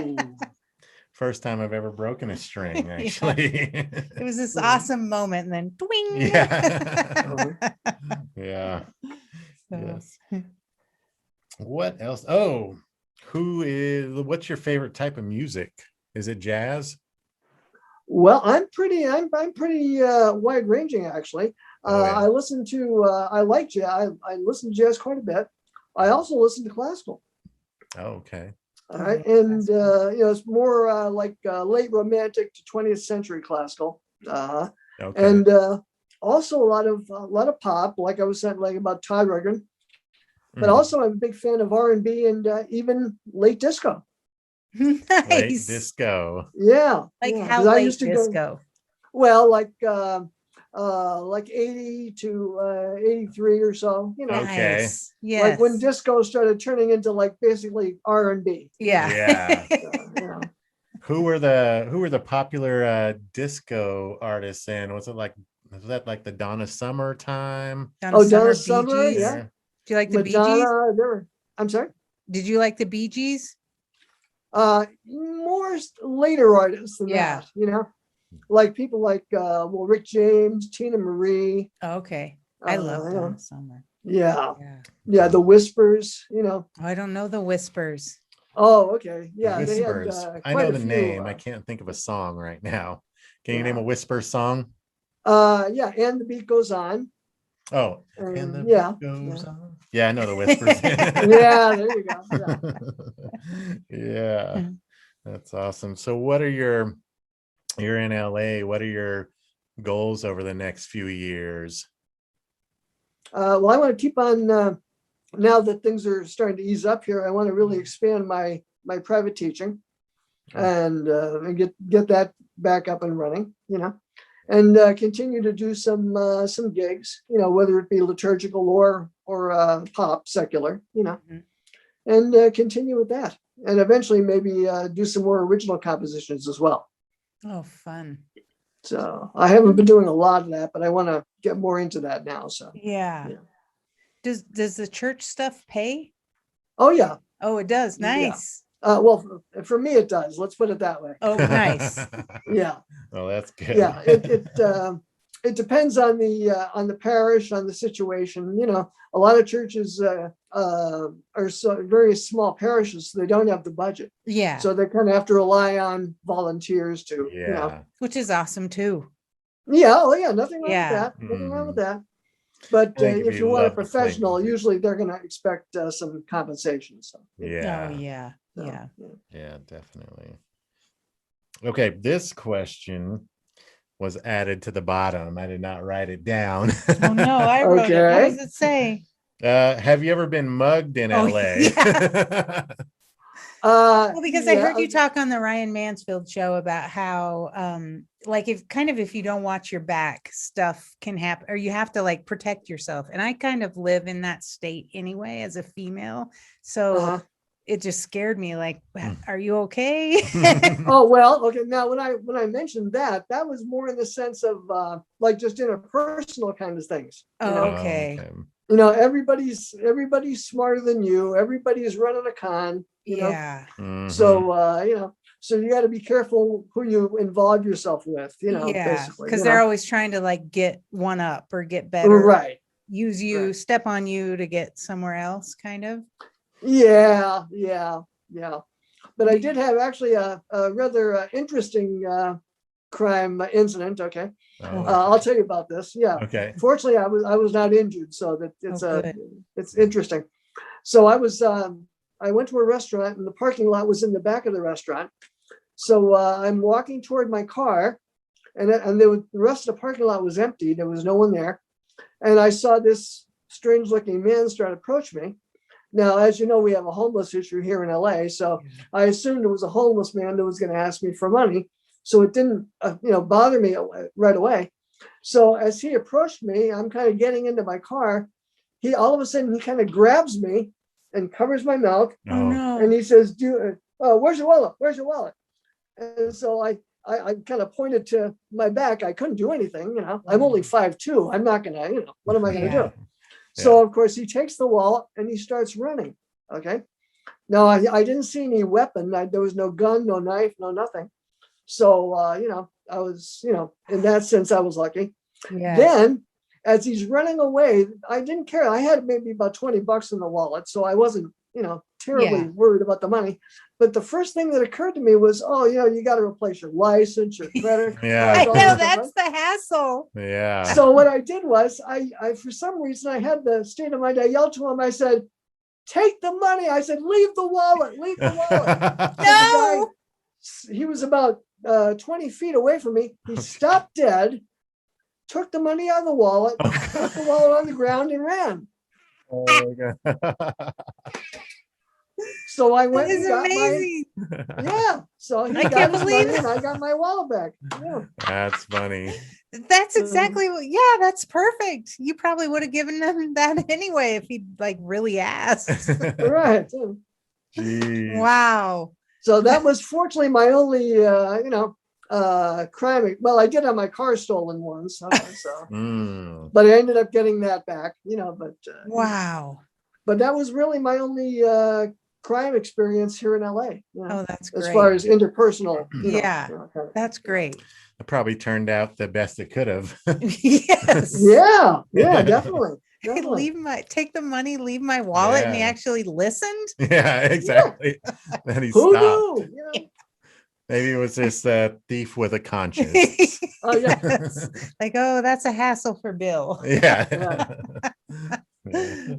[SPEAKER 1] First time I've ever broken a string,
[SPEAKER 2] Yeah.
[SPEAKER 1] actually.
[SPEAKER 2] It was this awesome moment, and then twing.
[SPEAKER 1] Yeah. Yeah.
[SPEAKER 2] So,
[SPEAKER 1] Yes. What else? Oh, what's your favorite type of music? Is it jazz?
[SPEAKER 3] well, I'm pretty wide ranging actually.
[SPEAKER 1] Oh, yeah.
[SPEAKER 3] I like jazz. I listen to jazz quite a bit. I also listen to classical.
[SPEAKER 1] Oh, okay.
[SPEAKER 3] All right,
[SPEAKER 2] yeah,
[SPEAKER 3] and it's more like late romantic to 20th century classical,
[SPEAKER 1] Okay.
[SPEAKER 3] and also a lot of pop, like I was saying, like about Todd Rundgren. But
[SPEAKER 1] Mhm.
[SPEAKER 3] also, I'm a big fan of R&B and even late disco.
[SPEAKER 1] Late
[SPEAKER 2] nice.
[SPEAKER 1] disco.
[SPEAKER 3] Yeah,
[SPEAKER 2] Like
[SPEAKER 3] yeah,
[SPEAKER 2] how
[SPEAKER 3] 'cause I
[SPEAKER 2] late
[SPEAKER 3] used to go.
[SPEAKER 2] disco?
[SPEAKER 3] Well, like 80 to 83 or so.
[SPEAKER 1] Okay.
[SPEAKER 2] Nice. Yes.
[SPEAKER 3] Like when disco started turning into like basically R&B.
[SPEAKER 2] Yeah.
[SPEAKER 1] Yeah. Who were the popular disco artists in? Was that like the Donna Summer time?
[SPEAKER 2] Donna
[SPEAKER 3] Donna
[SPEAKER 2] Bee
[SPEAKER 3] Summer,
[SPEAKER 2] Gees?
[SPEAKER 3] yeah.
[SPEAKER 1] There?
[SPEAKER 2] Do you like the Bee Gees?
[SPEAKER 3] Madonna, I'm sorry.
[SPEAKER 2] Did you like the Bee Gees?
[SPEAKER 3] More later artists than
[SPEAKER 2] Yeah.
[SPEAKER 3] that, like people like Rick James, Tina Marie.
[SPEAKER 2] Oh, okay. I love
[SPEAKER 3] yeah.
[SPEAKER 2] Donna Summer.
[SPEAKER 3] Yeah,
[SPEAKER 2] Yeah.
[SPEAKER 3] the Whispers.
[SPEAKER 2] Oh, I don't know the Whispers.
[SPEAKER 3] Oh, okay,
[SPEAKER 1] The
[SPEAKER 3] yeah, they had
[SPEAKER 1] Whispers. I
[SPEAKER 3] quite
[SPEAKER 1] know
[SPEAKER 3] a
[SPEAKER 1] the
[SPEAKER 3] few,
[SPEAKER 1] name. I can't think of a song right now. Can you name
[SPEAKER 3] yeah.
[SPEAKER 1] a Whisper song?
[SPEAKER 3] Yeah, and the beat goes on.
[SPEAKER 1] Oh, and the
[SPEAKER 3] yeah,
[SPEAKER 1] beat goes
[SPEAKER 3] yeah.
[SPEAKER 1] on. Yeah, I know the Whispers.
[SPEAKER 3] Yeah, there you go. Yeah.
[SPEAKER 1] Yeah, that's awesome. So you're in LA. What are your goals over the next few years?
[SPEAKER 3] Well, I want to keep on, now that things are starting to ease up here, I want to really expand my private teaching and get that back up and running, and continue to do some gigs, whether it be liturgical or pop, secular, and continue with that. And eventually maybe do some more original compositions as well.
[SPEAKER 2] Oh, fun.
[SPEAKER 3] So I haven't been doing a lot of that, but I want to get more into that now. So
[SPEAKER 2] yeah. Does the church stuff pay?
[SPEAKER 3] Oh yeah.
[SPEAKER 2] Oh, it does. Nice.
[SPEAKER 3] Well, for me it does. Let's put it that way.
[SPEAKER 2] Oh, nice.
[SPEAKER 3] Yeah.
[SPEAKER 1] Oh, that's good.
[SPEAKER 3] Yeah. It depends on the parish, on the situation. A lot of churches are very small parishes, so they don't have the budget.
[SPEAKER 2] Yeah.
[SPEAKER 3] So they kind of have to rely on volunteers to,
[SPEAKER 2] which is awesome too.
[SPEAKER 3] Yeah. Oh yeah. Nothing wrong with that. Nothing wrong with that. But if you want a professional, usually they're going to expect some compensation. So
[SPEAKER 1] yeah.
[SPEAKER 2] Oh yeah.
[SPEAKER 1] Yeah, definitely. Okay, this question was added to the bottom. I did not write it down.
[SPEAKER 2] Oh no, I wrote it. What does it say?
[SPEAKER 1] Have you ever been mugged in LA?
[SPEAKER 2] Yeah. Well, because I heard you talk on the Ryan Mansfield show about how like if you don't watch your back, stuff can happen, or you have to like protect yourself. And I kind of live in that state anyway as a female. So it just scared me. Like, are you okay?
[SPEAKER 3] Oh, well, okay. Now, when I mentioned that was more in the sense of like just interpersonal kind of things.
[SPEAKER 2] Okay.
[SPEAKER 3] Everybody's smarter than you. Everybody's running a con.
[SPEAKER 2] Yeah.
[SPEAKER 3] So so you got to be careful who you involve yourself with. Basically,
[SPEAKER 2] because they're always trying to like get one up or get better.
[SPEAKER 3] Right.
[SPEAKER 2] Use you, step on you to get somewhere else, kind of.
[SPEAKER 3] Yeah. But I did have actually a rather interesting crime incident. Okay. I'll tell you about this. Yeah.
[SPEAKER 1] Okay.
[SPEAKER 3] Fortunately, I was not injured, so that it's interesting. So I went to a restaurant, and the parking lot was in the back of the restaurant. So I'm walking toward my car, and the rest of the parking lot was empty. There was no one there, and I saw this strange-looking man start to approach me. Now, as you know, we have a homeless issue here in LA, so I assumed it was a homeless man that was going to ask me for money. So it didn't, bother me right away. So as he approached me, I'm kind of getting into my car. All of a sudden, he kind of grabs me and covers my mouth.
[SPEAKER 2] Oh no!
[SPEAKER 3] And he says, "Where's your wallet? Where's your wallet?" And so I kind of pointed to my back. I couldn't do anything. I'm only 5'2". I'm not gonna, what am I gonna do? So of course he takes the wallet and he starts running. Okay. Now I didn't see any weapon. There was no gun, no knife, no nothing. So I was, in that sense, I was lucky.
[SPEAKER 2] Yeah.
[SPEAKER 3] Then as he's running away, I didn't care. I had maybe about $20 in the wallet, so I wasn't, terribly worried about the money. But the first thing that occurred to me was, you got to replace your license, your credit.
[SPEAKER 2] I know that's the hassle.
[SPEAKER 1] Yeah.
[SPEAKER 3] So what I did was, I for some reason I had the state of mind. I yelled to him. I said, "Take the money." I said, "Leave the wallet. Leave the wallet."
[SPEAKER 2] No.
[SPEAKER 3] The guy, he was about 20 feet away from me. He stopped dead, took the money out of the wallet, put the wallet on the ground, and ran.
[SPEAKER 1] Oh my God.
[SPEAKER 3] So I went and got
[SPEAKER 2] amazing.
[SPEAKER 3] So he
[SPEAKER 2] I
[SPEAKER 3] got
[SPEAKER 2] can't
[SPEAKER 3] his
[SPEAKER 2] believe
[SPEAKER 3] money
[SPEAKER 2] it.
[SPEAKER 3] and I got my wallet back. Yeah.
[SPEAKER 1] That's funny.
[SPEAKER 2] That's exactly what. Yeah, that's perfect. You probably would have given them that anyway if he'd like really asked.
[SPEAKER 3] Right.
[SPEAKER 1] Jeez.
[SPEAKER 2] Wow.
[SPEAKER 3] So that was fortunately my only, crime. Well, I did have my car stolen once. But I ended up getting that back.
[SPEAKER 2] Wow.
[SPEAKER 3] But that was really my only crime experience here in LA.
[SPEAKER 2] Oh, that's great.
[SPEAKER 3] As far as interpersonal.
[SPEAKER 2] That's great.
[SPEAKER 1] It probably turned out the best it could have.
[SPEAKER 2] Yes.
[SPEAKER 3] Yeah, definitely.
[SPEAKER 2] Take the money, leave my wallet, and he actually listened.
[SPEAKER 1] Yeah, exactly. Then he
[SPEAKER 3] Who
[SPEAKER 1] stopped.
[SPEAKER 3] knew?
[SPEAKER 1] Maybe it was just a thief with a conscience.
[SPEAKER 3] Oh yeah.
[SPEAKER 2] Like, that's a hassle for Bill.
[SPEAKER 1] Yeah.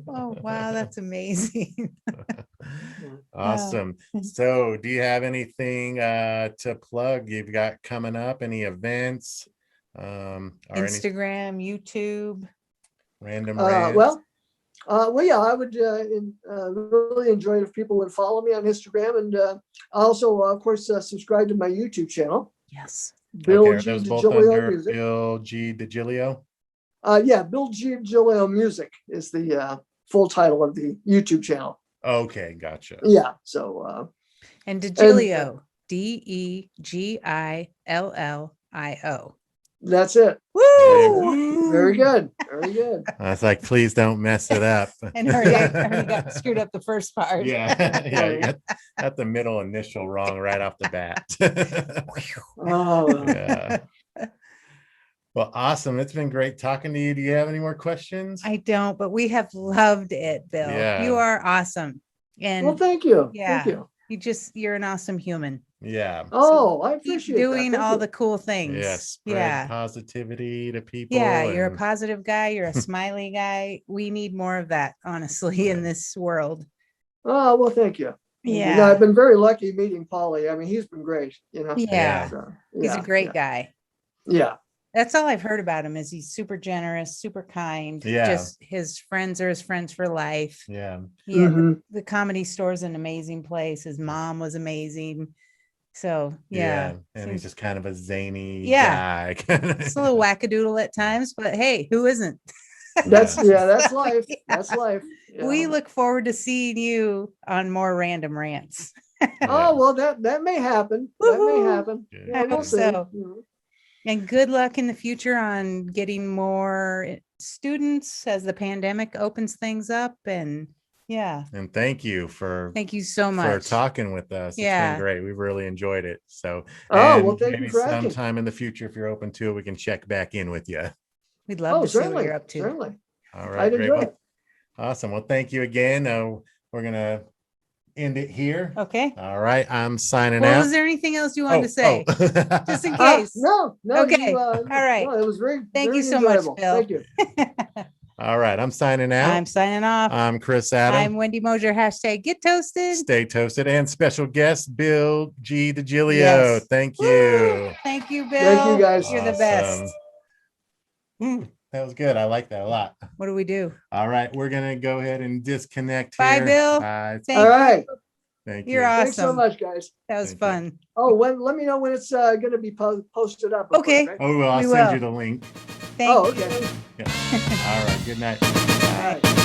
[SPEAKER 2] Oh wow, that's amazing.
[SPEAKER 1] Awesome. So do you have anything to plug you've got coming up? Any events? Or
[SPEAKER 2] Instagram, YouTube.
[SPEAKER 1] Random rants.
[SPEAKER 3] Well, yeah, I would really enjoy it if people would follow me on Instagram, and also, of course, subscribe to my YouTube channel.
[SPEAKER 2] Yes.
[SPEAKER 3] Bill
[SPEAKER 1] Okay, are
[SPEAKER 3] G.
[SPEAKER 1] those both
[SPEAKER 3] Degillio
[SPEAKER 1] under
[SPEAKER 3] Music.
[SPEAKER 1] Bill G. Degillio?
[SPEAKER 3] Yeah, Bill G. Degillio Music is the full title of the YouTube channel.
[SPEAKER 1] Okay, gotcha.
[SPEAKER 3] Yeah, so
[SPEAKER 2] And Degillio, Degillio.
[SPEAKER 3] that's it.
[SPEAKER 2] Woo!
[SPEAKER 3] Very good. Very good.
[SPEAKER 1] I was like, please don't mess it up.
[SPEAKER 2] And already got screwed up the first part.
[SPEAKER 1] Yeah, yeah, you got the middle initial wrong right off the bat.
[SPEAKER 3] Oh,
[SPEAKER 1] Yeah. Well, awesome. It's been great talking to you. Do you have any more questions?
[SPEAKER 2] I don't, but we have loved it, Bill.
[SPEAKER 1] Yeah.
[SPEAKER 2] You are awesome. And
[SPEAKER 3] well, thank you.
[SPEAKER 2] yeah,
[SPEAKER 3] Thank you.
[SPEAKER 2] You're an awesome human.
[SPEAKER 1] Yeah.
[SPEAKER 3] Oh, I
[SPEAKER 2] Keep
[SPEAKER 3] appreciate that.
[SPEAKER 2] doing
[SPEAKER 3] Thank
[SPEAKER 2] all
[SPEAKER 3] you.
[SPEAKER 2] the cool things.
[SPEAKER 1] Yes. Spread
[SPEAKER 2] Yeah.
[SPEAKER 1] positivity to people.
[SPEAKER 2] Yeah, you're a
[SPEAKER 1] and-
[SPEAKER 2] positive guy. You're a smiley guy. We need more of that, honestly, in this world.
[SPEAKER 3] Oh, well, thank you.
[SPEAKER 2] Yeah.
[SPEAKER 3] You know, I've been very lucky meeting Pauly. I mean, he's been great, you know.
[SPEAKER 2] Yeah.
[SPEAKER 3] So,
[SPEAKER 2] He's a
[SPEAKER 3] yeah,
[SPEAKER 2] great
[SPEAKER 3] yeah.
[SPEAKER 2] guy.
[SPEAKER 3] Yeah.
[SPEAKER 2] That's all I've heard about him is he's super generous, super kind.
[SPEAKER 1] Yeah.
[SPEAKER 2] Just his friends are his friends for life.
[SPEAKER 1] Yeah.
[SPEAKER 2] Yeah.
[SPEAKER 3] Mhm.
[SPEAKER 2] The Comedy Store's an amazing place. His mom was amazing. So yeah.
[SPEAKER 1] And he's just kind of a zany
[SPEAKER 2] Yeah.
[SPEAKER 1] guy.
[SPEAKER 2] It's a little wackadoodle at times, but hey, who isn't?
[SPEAKER 3] That's life. That's life. Yeah.
[SPEAKER 2] We look forward to seeing you on more random rants.
[SPEAKER 3] Oh, well, that may happen. That may
[SPEAKER 2] Woohoo.
[SPEAKER 3] happen.
[SPEAKER 1] Yeah.
[SPEAKER 3] Yeah,
[SPEAKER 2] I
[SPEAKER 3] we'll
[SPEAKER 2] hope
[SPEAKER 3] see.
[SPEAKER 2] so.
[SPEAKER 3] Mhm.
[SPEAKER 2] And good luck in the future on getting more students as the pandemic opens things up. And yeah,
[SPEAKER 1] And thank you for
[SPEAKER 2] thank you so much.
[SPEAKER 1] talking with us. It's
[SPEAKER 2] Yeah.
[SPEAKER 1] been great. We've really enjoyed it. So
[SPEAKER 3] Oh,
[SPEAKER 1] and
[SPEAKER 3] well, thank you
[SPEAKER 1] maybe
[SPEAKER 3] for asking.
[SPEAKER 1] sometime in the future, if you're open to it, we can check back in with you.
[SPEAKER 2] We'd love
[SPEAKER 3] Oh,
[SPEAKER 2] to see what
[SPEAKER 3] certainly.
[SPEAKER 2] you're up to.
[SPEAKER 3] Certainly.
[SPEAKER 1] All right,
[SPEAKER 3] I'd
[SPEAKER 1] great.
[SPEAKER 3] enjoy
[SPEAKER 1] Well,
[SPEAKER 3] it.
[SPEAKER 1] awesome. Well, thank you again. We're gonna end it here.
[SPEAKER 2] Okay.
[SPEAKER 1] All right, I'm signing
[SPEAKER 2] Well,
[SPEAKER 1] out.
[SPEAKER 2] was there anything else you wanted to say? Just in
[SPEAKER 1] Oh.
[SPEAKER 2] case.
[SPEAKER 3] No.
[SPEAKER 2] Okay.
[SPEAKER 3] You,
[SPEAKER 2] All right.
[SPEAKER 3] No, it was very.
[SPEAKER 2] Thank you
[SPEAKER 3] very
[SPEAKER 2] so much,
[SPEAKER 3] enjoyable.
[SPEAKER 2] Bill.
[SPEAKER 3] Thank you.
[SPEAKER 1] All right, I'm signing out.
[SPEAKER 2] I'm signing off.
[SPEAKER 1] I'm Chris Adam.
[SPEAKER 2] I'm Wendy Mosier. # get toasted.
[SPEAKER 1] Stay toasted, and special guest Bill G. Degillio.
[SPEAKER 2] Yes.
[SPEAKER 1] Thank
[SPEAKER 2] Woo!
[SPEAKER 1] you.
[SPEAKER 2] Thank you, Bill.
[SPEAKER 3] Thank you, guys.
[SPEAKER 2] You're the best.
[SPEAKER 1] Awesome. Ooh, that was good. I like that a lot.
[SPEAKER 2] What do we do?
[SPEAKER 1] All right, we're gonna go ahead and disconnect
[SPEAKER 2] Bye,
[SPEAKER 1] here.
[SPEAKER 2] Bill.
[SPEAKER 1] Bye.
[SPEAKER 2] Thank
[SPEAKER 3] All right.
[SPEAKER 1] Thank
[SPEAKER 2] You're
[SPEAKER 1] you.
[SPEAKER 2] awesome.
[SPEAKER 3] Thanks so much, guys.
[SPEAKER 2] That was
[SPEAKER 1] Thank you.
[SPEAKER 2] fun.
[SPEAKER 3] Oh, let me know when it's going to be posted up.
[SPEAKER 2] Okay.
[SPEAKER 1] Oh, well, I'll
[SPEAKER 2] We
[SPEAKER 1] send
[SPEAKER 2] will.
[SPEAKER 1] you the link.
[SPEAKER 2] Thank
[SPEAKER 3] Oh,
[SPEAKER 2] you.
[SPEAKER 3] okay.
[SPEAKER 1] Yeah. All right. Good night.
[SPEAKER 3] All right.